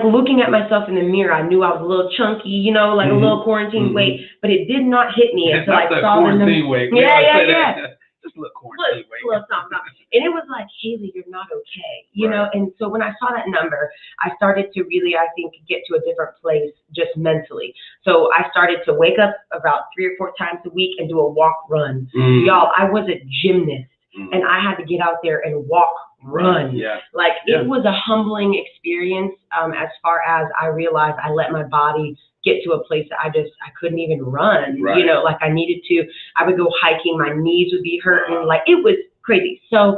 looking at myself in the mirror, I knew I was a little chunky, a little quarantine weight, but it did not hit me until I saw the quarantine weight. Just a little quarantine weight. Something. And it was like, Haley, you're not okay, you know? And so when I saw that number, I started to really, I think, get to a different place just mentally. So I started to wake up about 3 or 4 times a week and do a walk run. Y'all, I was a gymnast and I had to get out there and walk, run. It was a humbling experience as far as I realized I let my body get to a place that I couldn't even run, I needed to. I would go hiking, my knees would be hurting, it was crazy. So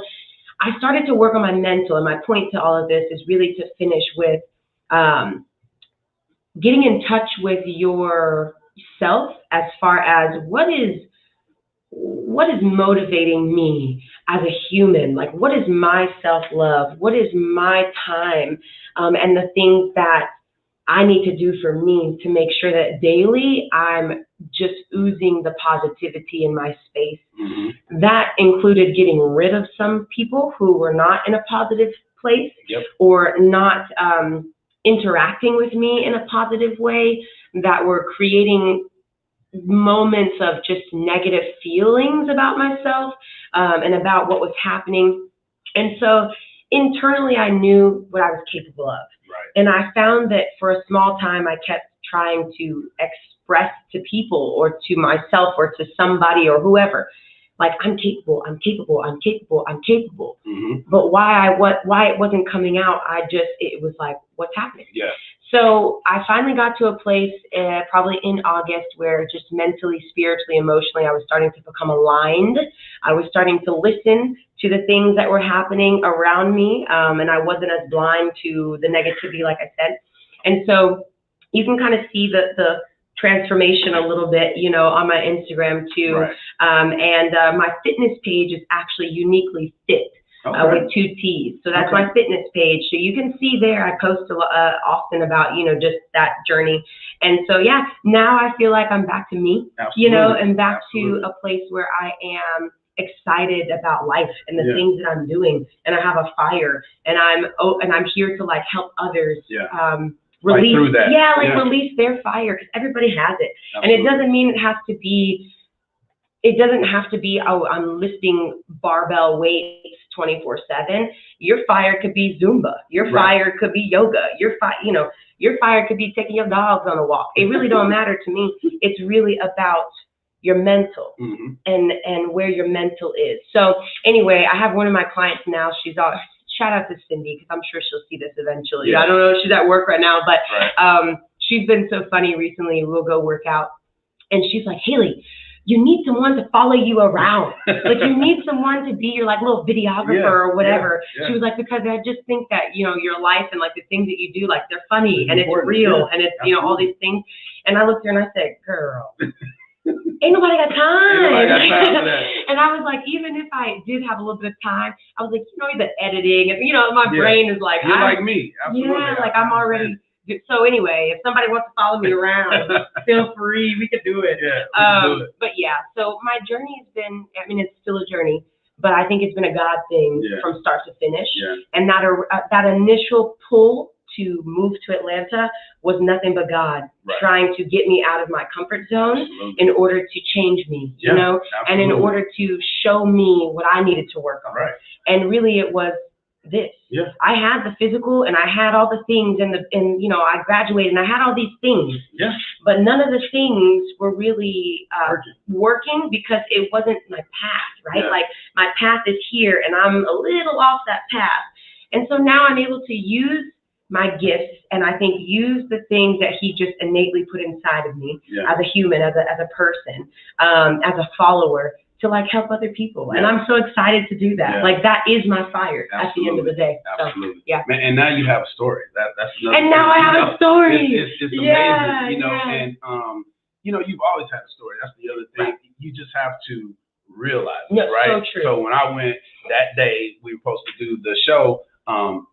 I started to work on my mental, and my point to all of this is really to finish with getting in touch with yourself as far as what is motivating me as a human? Like, what is my self-love? What is my time? And the things that I need to do for me to make sure that daily I'm just oozing the positivity in my space. Mm-hmm. That included getting rid of some people who were not in a positive place, or not interacting with me in a positive way, that were creating moments of just negative feelings about myself, and about what was happening. And so internally, I knew what I was capable of. Right. And I found that for a small time, I kept trying to express to people or to myself or to somebody or whoever, like, I'm capable, I'm capable, I'm capable, I'm capable. Mm-hmm. But why it wasn't coming out, it was like, what's happening? Yeah. So I finally got to a place, probably in August, where just mentally, spiritually, emotionally, I was starting to become aligned. I was starting to listen to the things that were happening around me, and I wasn't as blind to the negativity, like I said. And so you can kind of see the transformation a little bit, on my Instagram too. Right. And my fitness page is actually uniquely fit. Okay. With 2 T's. So that's my fitness page. So you can see there, I post often about, just that journey. And so, yeah, now I feel like I'm back to me, and back to a place where I am excited about life and the things that I'm doing. And I have a fire, and I'm here to like help others. Release, through that. Release their fire, because everybody has it. Absolutely. And it doesn't mean it doesn't have to be, oh, I'm lifting barbell weights 24/7. Your fire could be Zumba. Your fire could be yoga. Your fire could be taking your dogs on a walk. It really don't matter to me. It's really about your mental, mm-hmm. and where your mental is. So anyway, I have one of my clients now. She's all, shout out to Cindy, because I'm sure she'll see this eventually. Yeah. I don't know if she's at work right now, but she's been so funny recently. We'll go work out, and she's like, Haley, you need someone to follow you around. Like, you need someone to be your like little videographer or whatever. Yeah. She was like, because I just think that, your life and like the things that you do, like, they're funny and it's real and it's, all these things. And I looked at her and I said, girl, ain't nobody got time. For that. And I was like, even if I did have a little bit of time, I was like, the editing and, my brain is like, you're like me. Absolutely. Yeah, like I'm already. So anyway, if somebody wants to follow me around, feel free. We could do it. Yeah, do it. But yeah, so my journey has been, it's still a journey, but I think it's been a God thing from start to finish. Yeah. And that initial pull to move to Atlanta was nothing but God trying to get me out of my comfort zone in order to change me, and in order to show me what I needed to work on. Right. And really it was this. Yeah. I had the physical and I had all the things and I graduated and I had all these things. Yeah. But none of the things were really working because it wasn't my path, right? Yeah. Like, my path is here and I'm a little off that path. And so now I'm able to use my gifts and I think use the things that he just innately put inside of me as a human, as a person, as a follower, to like help other people. And I'm so excited to do that. Like, that is my fire at the end of the day. Absolutely. So, yeah. And now you have a story. That's another and now thing, I have a story. It's amazing, and you've always had a story. That's the other thing. Right. You just have to realize it, right? So true. So when I went that day, we were supposed to do the show.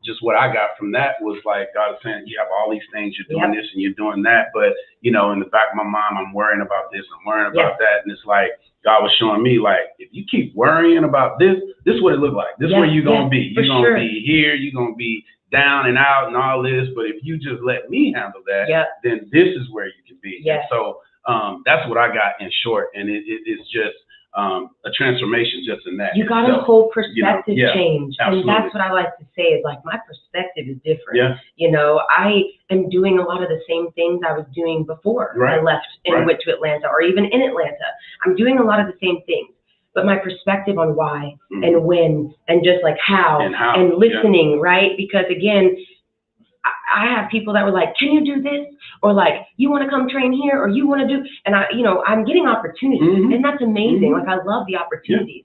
Just what I got from that was like, God is saying, you have all these things, you're doing this and you're doing that, but in the back of my mind, I'm worrying about this, I'm worrying about that, and it's like God was showing me, like, if you keep worrying about this is what it look like. This is where you're gonna be. You're gonna be here. You're gonna be down and out and all this. But if you just let me handle that, then this is where you can be. And so that's what I got in short, and it's just a transformation just in that. You got a whole perspective change. Absolutely. And that's what I like to say is like, my perspective is different. Yeah. I am doing a lot of the same things I was doing before I left and went to Atlanta, or even in Atlanta. I'm doing a lot of the same things, but my perspective on why and when and just like how and listening, right? Because again, I have people that were like, can you do this? Or like, you want to come train here? Or you want to do, and I'm getting opportunities and that's amazing. Like, I love the opportunities,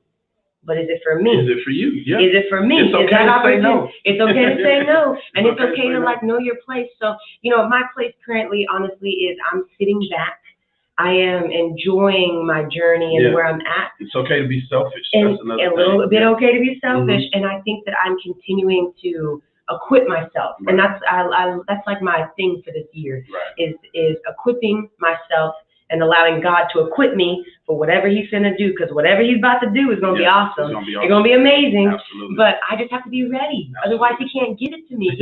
but is it for me? Is it for you? Yeah. Is it for me? It's okay to say no. It's okay to say no. And it's okay to no. like know your place. So, my place currently, honestly, is I'm sitting back. I am enjoying my journey and where I'm at. It's okay to be selfish. And that's another a little bit okay to be selfish. Mm-hmm. And I think that I'm continuing to equip myself. Right. And that's like my thing for this year, is equipping myself and allowing God to equip me for whatever he's going to do, because whatever he's about to do is going to be awesome. It's going to be amazing. Absolutely. But I just have to be ready. Otherwise, he can't get it to me,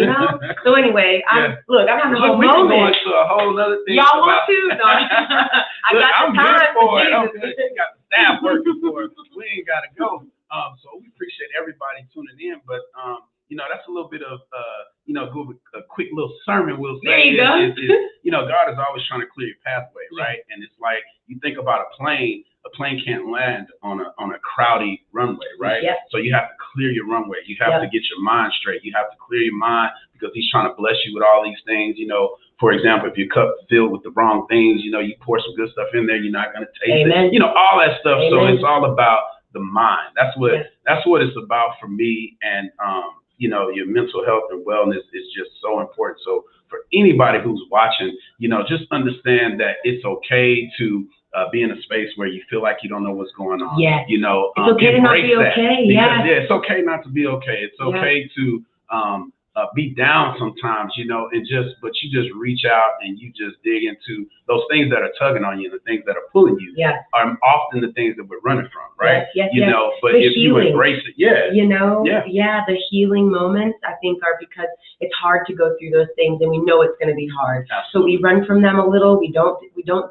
So anyway, I'm having a whole moment. We're going to a whole other thing. Y'all want to? No. I got the time for Jesus. You got the staff working for us. We ain't got to go. So we appreciate everybody tuning in. But, that's a little bit of, a quick little sermon we'll say. There you go. God is always trying to clear your pathway, right? And it's like, you think about a plane can't land on a crowded runway, right? Yep. So you have to clear your runway. You have to get your mind straight. You have to clear your mind because he's trying to bless you with all these things. For example, if your cup filled with the wrong things, you pour some good stuff in there, you're not going to taste it. All that stuff. Amen. So it's all about the mind. That's what it's about for me. And your mental health and wellness is just so important. So for anybody who's watching, just understand that it's okay to be in a space where you feel like you don't know what's going on. Yes. It's okay to not be okay. It's okay not to be okay. It's okay to be down sometimes, but you just reach out and you just dig into those things that are tugging on you, the things that are pulling you are often the things that we're running from, right? Yes. But the if healing. you embrace it, the healing moments, I think, are because it's hard to go through those things and we know it's going to be hard. Absolutely. So we run from them a little. We don't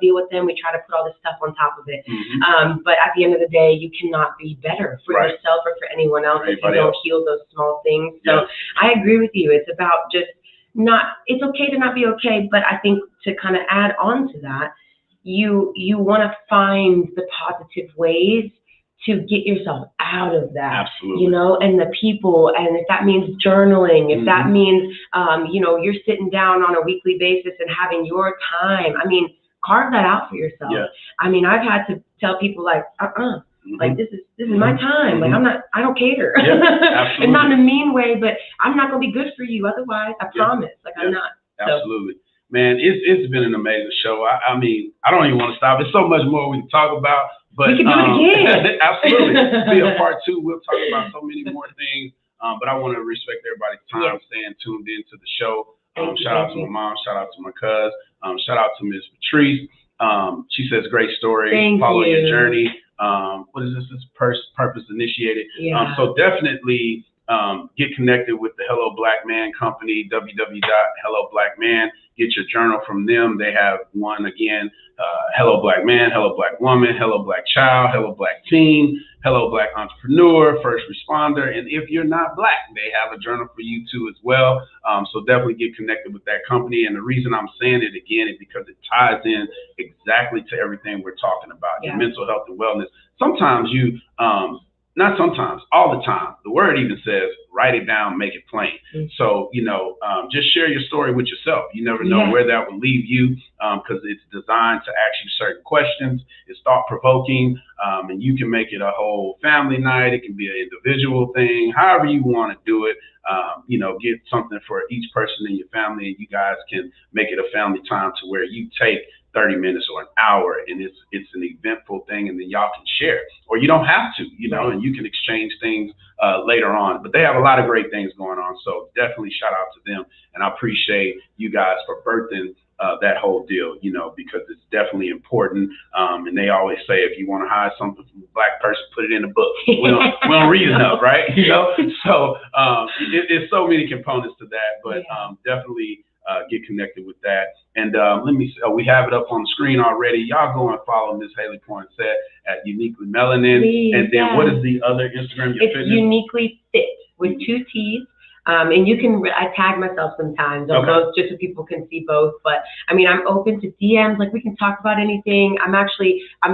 deal with them. We try to put all this stuff on top of it. Mm-hmm. But at the end of the day, you cannot be better for yourself or for anyone else if you don't heal those small things. So I agree with you. It's about just it's okay to not be okay, but I think to kind of add on to that, you want to find the positive ways to get yourself out of that. Absolutely. And the people, and if that means journaling, if that means, you're sitting down on a weekly basis and having your time, carve that out for yourself. Yeah. I've had to tell people like, like this is my time. Like I don't cater. Yeah, and not in a mean way, but I'm not going to be good for you otherwise. I promise. I'm not. Absolutely. Man, it's been an amazing show. I don't even want to stop. There's so much more we can talk about. But we can do it again. Absolutely. Be a part 2. We'll talk about so many more things. But I want to respect everybody's time, staying tuned into the show. Shout out to my mom. Shout out to my cousin. Shout out to Ms. Patrice. She says, great story. Follow your journey. What is this? It's purpose initiated. Yeah. So definitely get connected with the Hello Black Man Company, www.helloblackman. Get your journal from them. They have one again, Hello Black Man, Hello Black Woman, Hello Black Child, Hello Black Teen, Hello Black Entrepreneur, First Responder. And if you're not Black, they have a journal for you too as well. So definitely get connected with that company. And the reason I'm saying it again is because it ties in exactly to everything we're talking about, your mental health and wellness. Sometimes not sometimes, all the time. The word even says, write it down, make it plain. So, just share your story with yourself. You never know where that will leave you because it's designed to ask you certain questions. It's thought-provoking, and you can make it a whole family night. It can be an individual thing, however you want to do it. Get something for each person in your family, and you guys can make it a family time to where you take 30 minutes or an hour, and it's an eventful thing, and then y'all can share, or you don't have to, and you can exchange things later on. But they have a lot of great things going on, so definitely shout out to them, and I appreciate you guys for birthing that whole deal, because it's definitely important. And they always say, if you want to hide something from a Black person, put it in a book. We don't read enough, right? So it's so many components to that, but definitely get connected with that. And let me see, we have it up on the screen already. Y'all go and follow Miss Haley Poinsette at Uniquely Melanin. Please, and then what is the other Instagram? It's fitness? Uniquely Fit with 2 T's. And you can, I tag myself sometimes on both just so people can see both. But I'm open to DMs. Like, we can talk about anything. I'm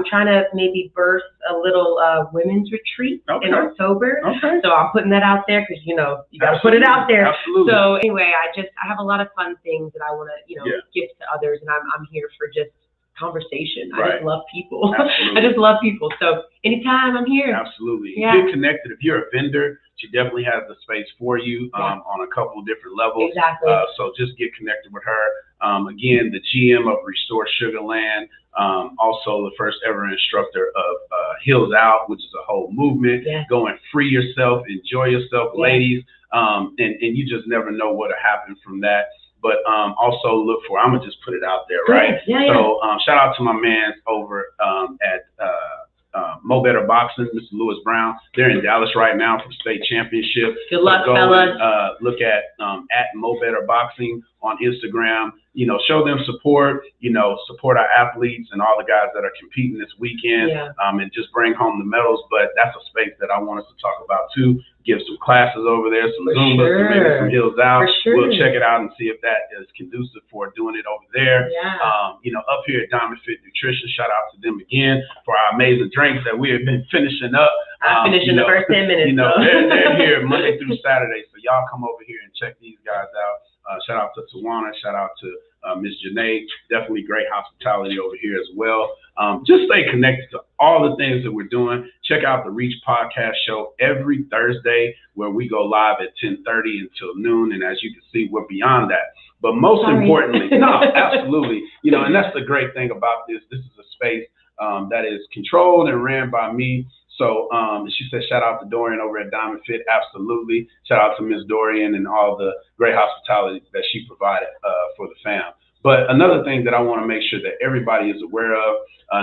trying to maybe birth a little women's retreat in October. So I'm putting that out there because, you got to put it out there. Absolutely. So anyway, I have a lot of fun things that I want to, give to others. And I'm here for just conversation. I Right. just love people. Absolutely. I just love people. So anytime I'm here. Absolutely. Yeah. Get connected. If you're a vendor, she definitely has the space for you on a couple of different levels. Exactly. So just get connected with her. Again, the GM of Restore Sugarland, also the first ever instructor of Hills Out, which is a whole movement. Yeah. Go and free yourself, enjoy yourself, ladies. And you just never know what'll happen from that. But also look for, I'm going to just put it out there, right? Yeah. So shout out to my man over at Mo Better Boxing, Mr. Lewis Brown. They're in Dallas right now for state championship. Good luck, so go fellas. and look at Mo Better Boxing on Instagram. You know, show them support. You know, support our athletes and all the guys that are competing this weekend. And just bring home the medals. But that's a space that I want us to talk about too. Give some classes over there, some Zumbas, maybe some Hills Out. We'll check it out and see if that is conducive for doing it over there. You know, up here at Diamond Fit Nutrition, shout out to them again for our amazing drinks that we have been finishing up. I finished in the first 10 minutes. You know, they're here Monday through Saturday, so y'all come over here and check these guys out. Shout out to Tawana, shout out to Ms. Janae. Definitely great hospitality over here as well. Just stay connected to all the things that we're doing. Check out the Reach Podcast Show every Thursday where we go live at 10:30 until noon. And as you can see, we're beyond that. But most importantly, no, absolutely. You know, and that's the great thing about this. This is a space that is controlled and ran by me. So she said, shout out to Dorian over at Diamond Fit. Absolutely. Shout out to Ms. Dorian and all the great hospitality that she provided for the fam. But another thing that I want to make sure that everybody is aware of,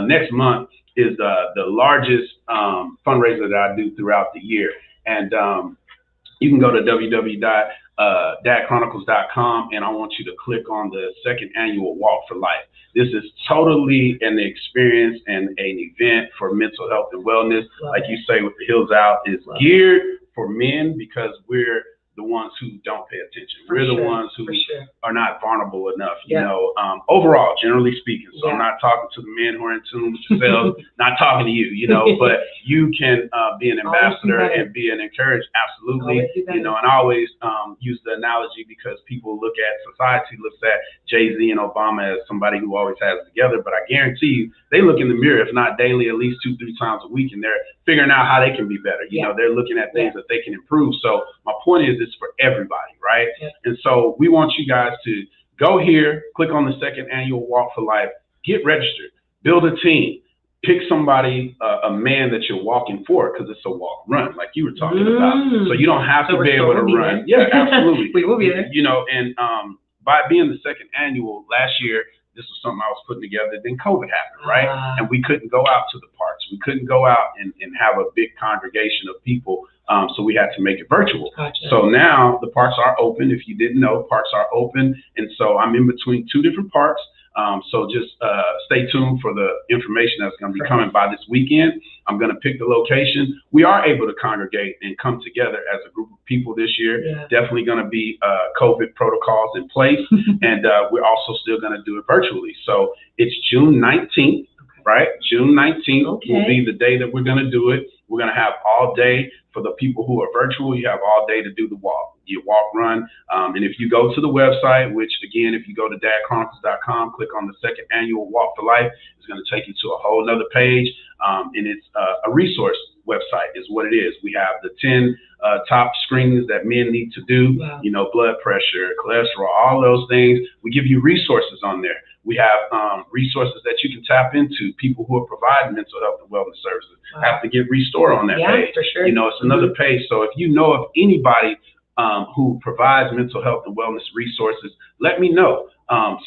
next month is the largest fundraiser that I do throughout the year. And you can go to www.dadchronicles.com, and I want you to click on the second annual Walk for Life. This is totally an experience and an event for mental health and wellness. Like you say with the Hills Out, is geared for men because we're the ones who don't pay attention. We're the ones who are not vulnerable enough, you know, overall, generally speaking. So I'm not talking to the men who are in tune with yourselves, not talking to you, you know, but you can be an ambassador and be an encouragement. Absolutely. You know, and I always use the analogy because people look at society, looks at Jay-Z and Obama as somebody who always has it together. But I guarantee you, they look in the mirror, if not daily, at least 2-3 times a week, and they're figuring out how they can be better. You know, they're looking at things that they can improve. So my point is, it's for everybody, right? And so we want you guys to go here, click on the second annual Walk for Life, get registered, build a team, pick somebody, a man that you're walking for, because it's a walk run, like you were talking about. So you don't have to be able to run. Yeah, absolutely. We will be there. You know, and by being the second annual, last year, this was something I was putting together. Then COVID happened, right? And we couldn't go out to the parks. We couldn't go out and have a big congregation of people. So we had to make it virtual. So now the parks are open. If you didn't know, parks are open. And so I'm in between 2 different parks. So just stay tuned for the information that's going to be coming by this weekend. I'm going to pick the location. We are able to congregate and come together as a group of people this year. Definitely going to be COVID protocols in place. And we're also still going to do it virtually. So it's June 19th, right? June 19th will be the day that we're going to do it. We're going to have all day for the people who are virtual. You have all day to do the walk. You walk, run. And if you go to the website, which again, if you go to dadchronicles.com, click on the second annual Walk for Life, it's going to take you to a whole nother page. And it's a resource website is what it is. We have the 10 top screenings that men need to do, you know, blood pressure, cholesterol, all those things. We give you resources on there. We have resources that you can tap into. People who are providing mental health and wellness services have to get Restore on that page. For sure. You know, it's another page. So if you know of anybody who provides mental health and wellness resources, let me know.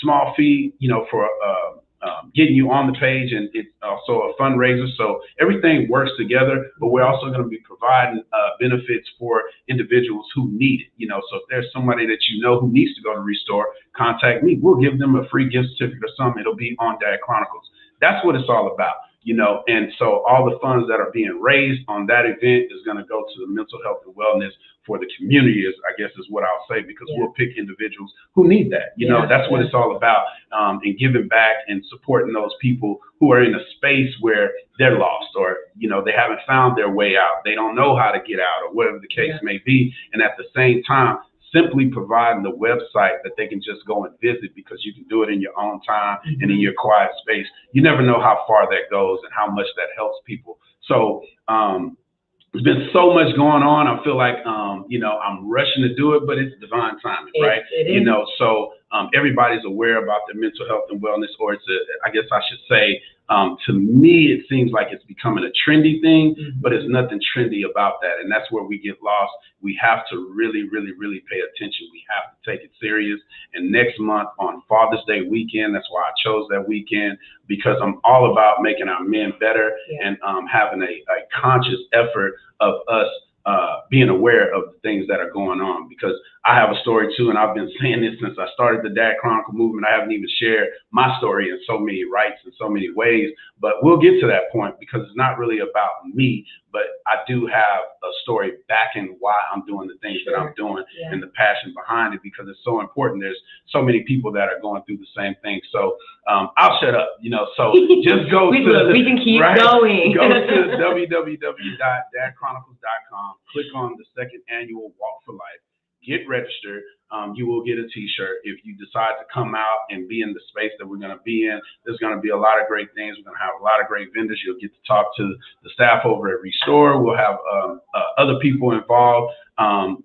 Small fee, you know, for getting you on the page, and it's also a fundraiser. So everything works together, but we're also going to be providing benefits for individuals who need it. You know, so if there's somebody that you know who needs to go to Restore, contact me. We'll give them a free gift certificate or something. It'll be on Dad Chronicles. That's what it's all about. You know, and so all the funds that are being raised on that event is going to go to the mental health and wellness for the community, is, I guess, is what I'll say, because we'll pick individuals who need that. You know, that's what it's all about, and giving back and supporting those people who are in a space where they're lost, or, you know, they haven't found their way out. They don't know how to get out, or whatever the case may be. And at the same time, simply providing the website that they can just go and visit, because you can do it in your own time and in your quiet space. You never know how far that goes and how much that helps people. So there's been so much going on. I feel like, I'm rushing to do it, but it's divine timing, right? It is. So everybody's aware about their mental health and wellness, or I guess I should say, to me, it seems like it's becoming a trendy thing, but it's nothing trendy about that. And that's where we get lost. We have to really, really, really pay attention. We have to take it serious. And next month on Father's Day weekend, that's why I chose that weekend, because I'm all about making our men better and having a conscious effort of us being aware of the things that are going on. Because I have a story too, and I've been saying this since I started the Dad Chronicle movement. I haven't even shared my story in so many rights in so many ways, but we'll get to that point, because it's not really about me, but I do have a story backing why I'm doing the things that I'm doing and the passion behind it, because it's so important. There's so many people that are going through the same thing. So I'll shut up, so just go we can keep going. Go to www.dadchronicles.com, click on the second annual Walk for Life, get registered. You will get a t-shirt if you decide to come out and be in the space that we're going to be in. There's going to be a lot of great things. We're going to have a lot of great vendors. You'll get to talk to the staff over at Restore. We'll have other people involved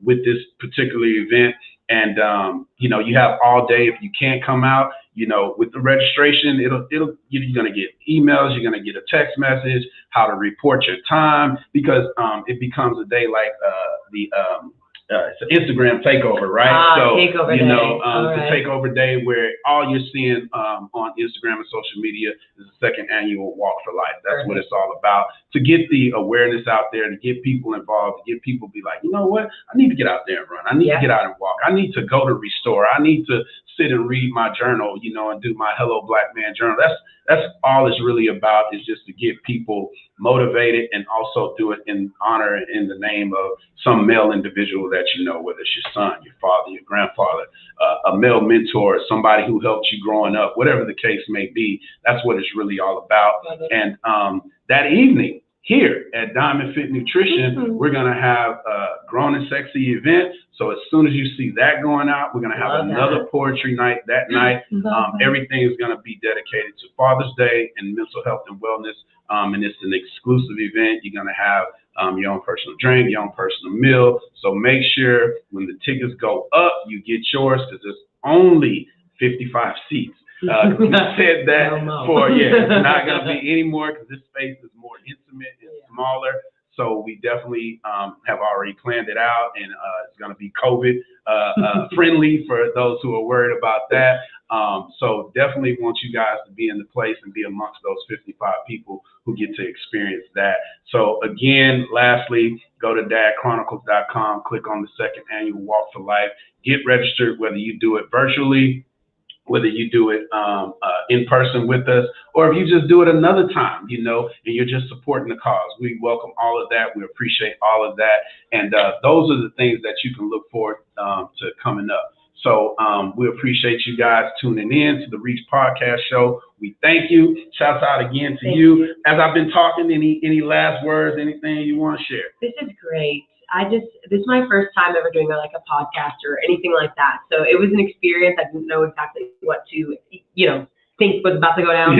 with this particular event. And, you have all day. If you can't come out, with the registration, you're going to get emails. You're going to get a text message, how to report your time, because it becomes a day like it's an Instagram takeover, right? Takeover day. The takeover day where all you're seeing on Instagram and social media is the second annual Walk for Life. That's what it's all about. To get the awareness out there, to get people involved, to get people be like, you know what? I need to get out there and run. I need to get out and walk. I need to go to Restore. I need to sit and read my journal, and do my Hello Black Man journal. That's all it's really about, is just to get people motivated, and also do it in honor and in the name of some male individual that whether it's your son, your father, your grandfather, a male mentor, somebody who helped you growing up, whatever the case may be. That's what it's really all about. And that evening here at Diamond Fit Nutrition, we're going to have a Grown and Sexy event. So as soon as you see that going out, we're going to have another poetry night that night. Everything is going to be dedicated to Father's Day and mental health and wellness. And it's an exclusive event. You're going to have your own personal drink, your own personal meal. So make sure when the tickets go up, you get yours, because there's only 55 seats. We said that it's not going to be any more, because this space is more intimate and smaller. So we definitely have already planned it out, and it's going to be COVID friendly for those who are worried about that. So definitely want you guys to be in the place and be amongst those 55 people who get to experience that. So again, lastly, go to dadchronicles.com, click on the second annual Walk for Life, get registered, whether you do it virtually, whether you do it in person with us, or if you just do it another time, and you're just supporting the cause. We welcome all of that. We appreciate all of that. And those are the things that you can look forward to coming up. So we appreciate you guys tuning in to the Reach Podcast Show. We thank you. Shouts out again to you. As I've been talking, any last words, anything you want to share? This is great. This is my first time ever doing like a podcast or anything like that. So it was an experience. I didn't know exactly what to, think was about to go down.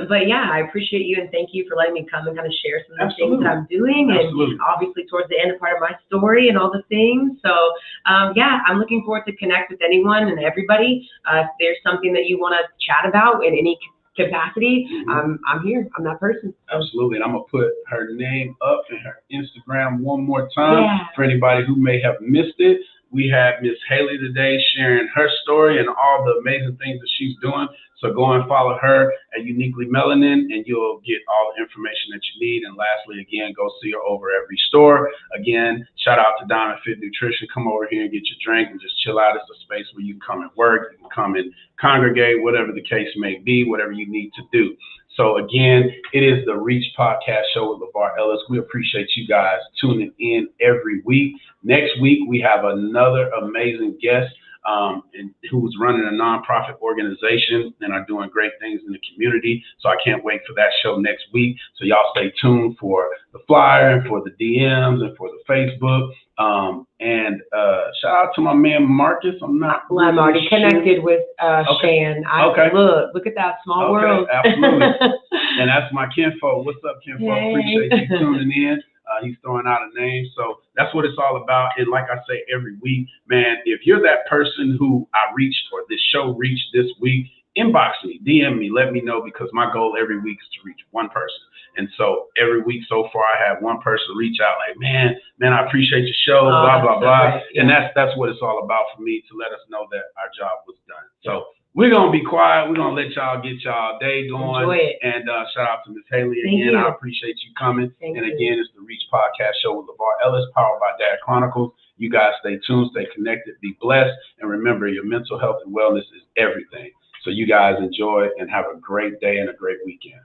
But yeah, I appreciate you, and thank you for letting me come and kind of share some of the things that I'm doing. And obviously towards the end, a part of my story and all the things. So I'm looking forward to connect with anyone and everybody. If there's something that you want to chat about in any capacity, I'm here. I'm that person. Absolutely. And I'm going to put her name up in her Instagram one more time for anybody who may have missed it. We had Miss Haley today sharing her story and all the amazing things that she's doing. So go and follow her at Uniquely Melanin, and you'll get all the information that you need. And lastly, again, go see her over at Restore. Again, shout out to Diamond Fit Nutrition. Come over here and get your drink and just chill out. It's a space where you can come and work, you can come and congregate, whatever the case may be, whatever you need to do. So again, it is the Reach Podcast Show with LeVar Ellis. We appreciate you guys tuning in every week. Next week, we have another amazing guest who's running a nonprofit organization and are doing great things in the community. So I can't wait for that show next week. So y'all stay tuned for the flyer and for the DMs and for the Facebook. And shout out to my man Marcus. I'm already connected with Shan. Look at that small world. Absolutely. And that's my kinfolk. What's up, kinfolk? Hey. Appreciate you tuning in. He's throwing out a name. So that's what it's all about. And like I say every week, man, if you're that person who I reached or this show reached this week, inbox me, DM me, let me know, because my goal every week is to reach one person. And so every week so far, I have one person reach out like, man, I appreciate your show, blah, blah, blah. Right. Yeah. And that's what it's all about for me, to let us know that our job was done. So we're going to be quiet. We're going to let y'all get y'all day going. Enjoy it. And shout out to Ms. Haley again. I appreciate you coming. Thank and you. Again, it's the Reach Podcast Show with LeVar Ellis, powered by Dad Chronicles. You guys stay tuned, stay connected, be blessed. And remember, your mental health and wellness is everything. So you guys enjoy and have a great day and a great weekend.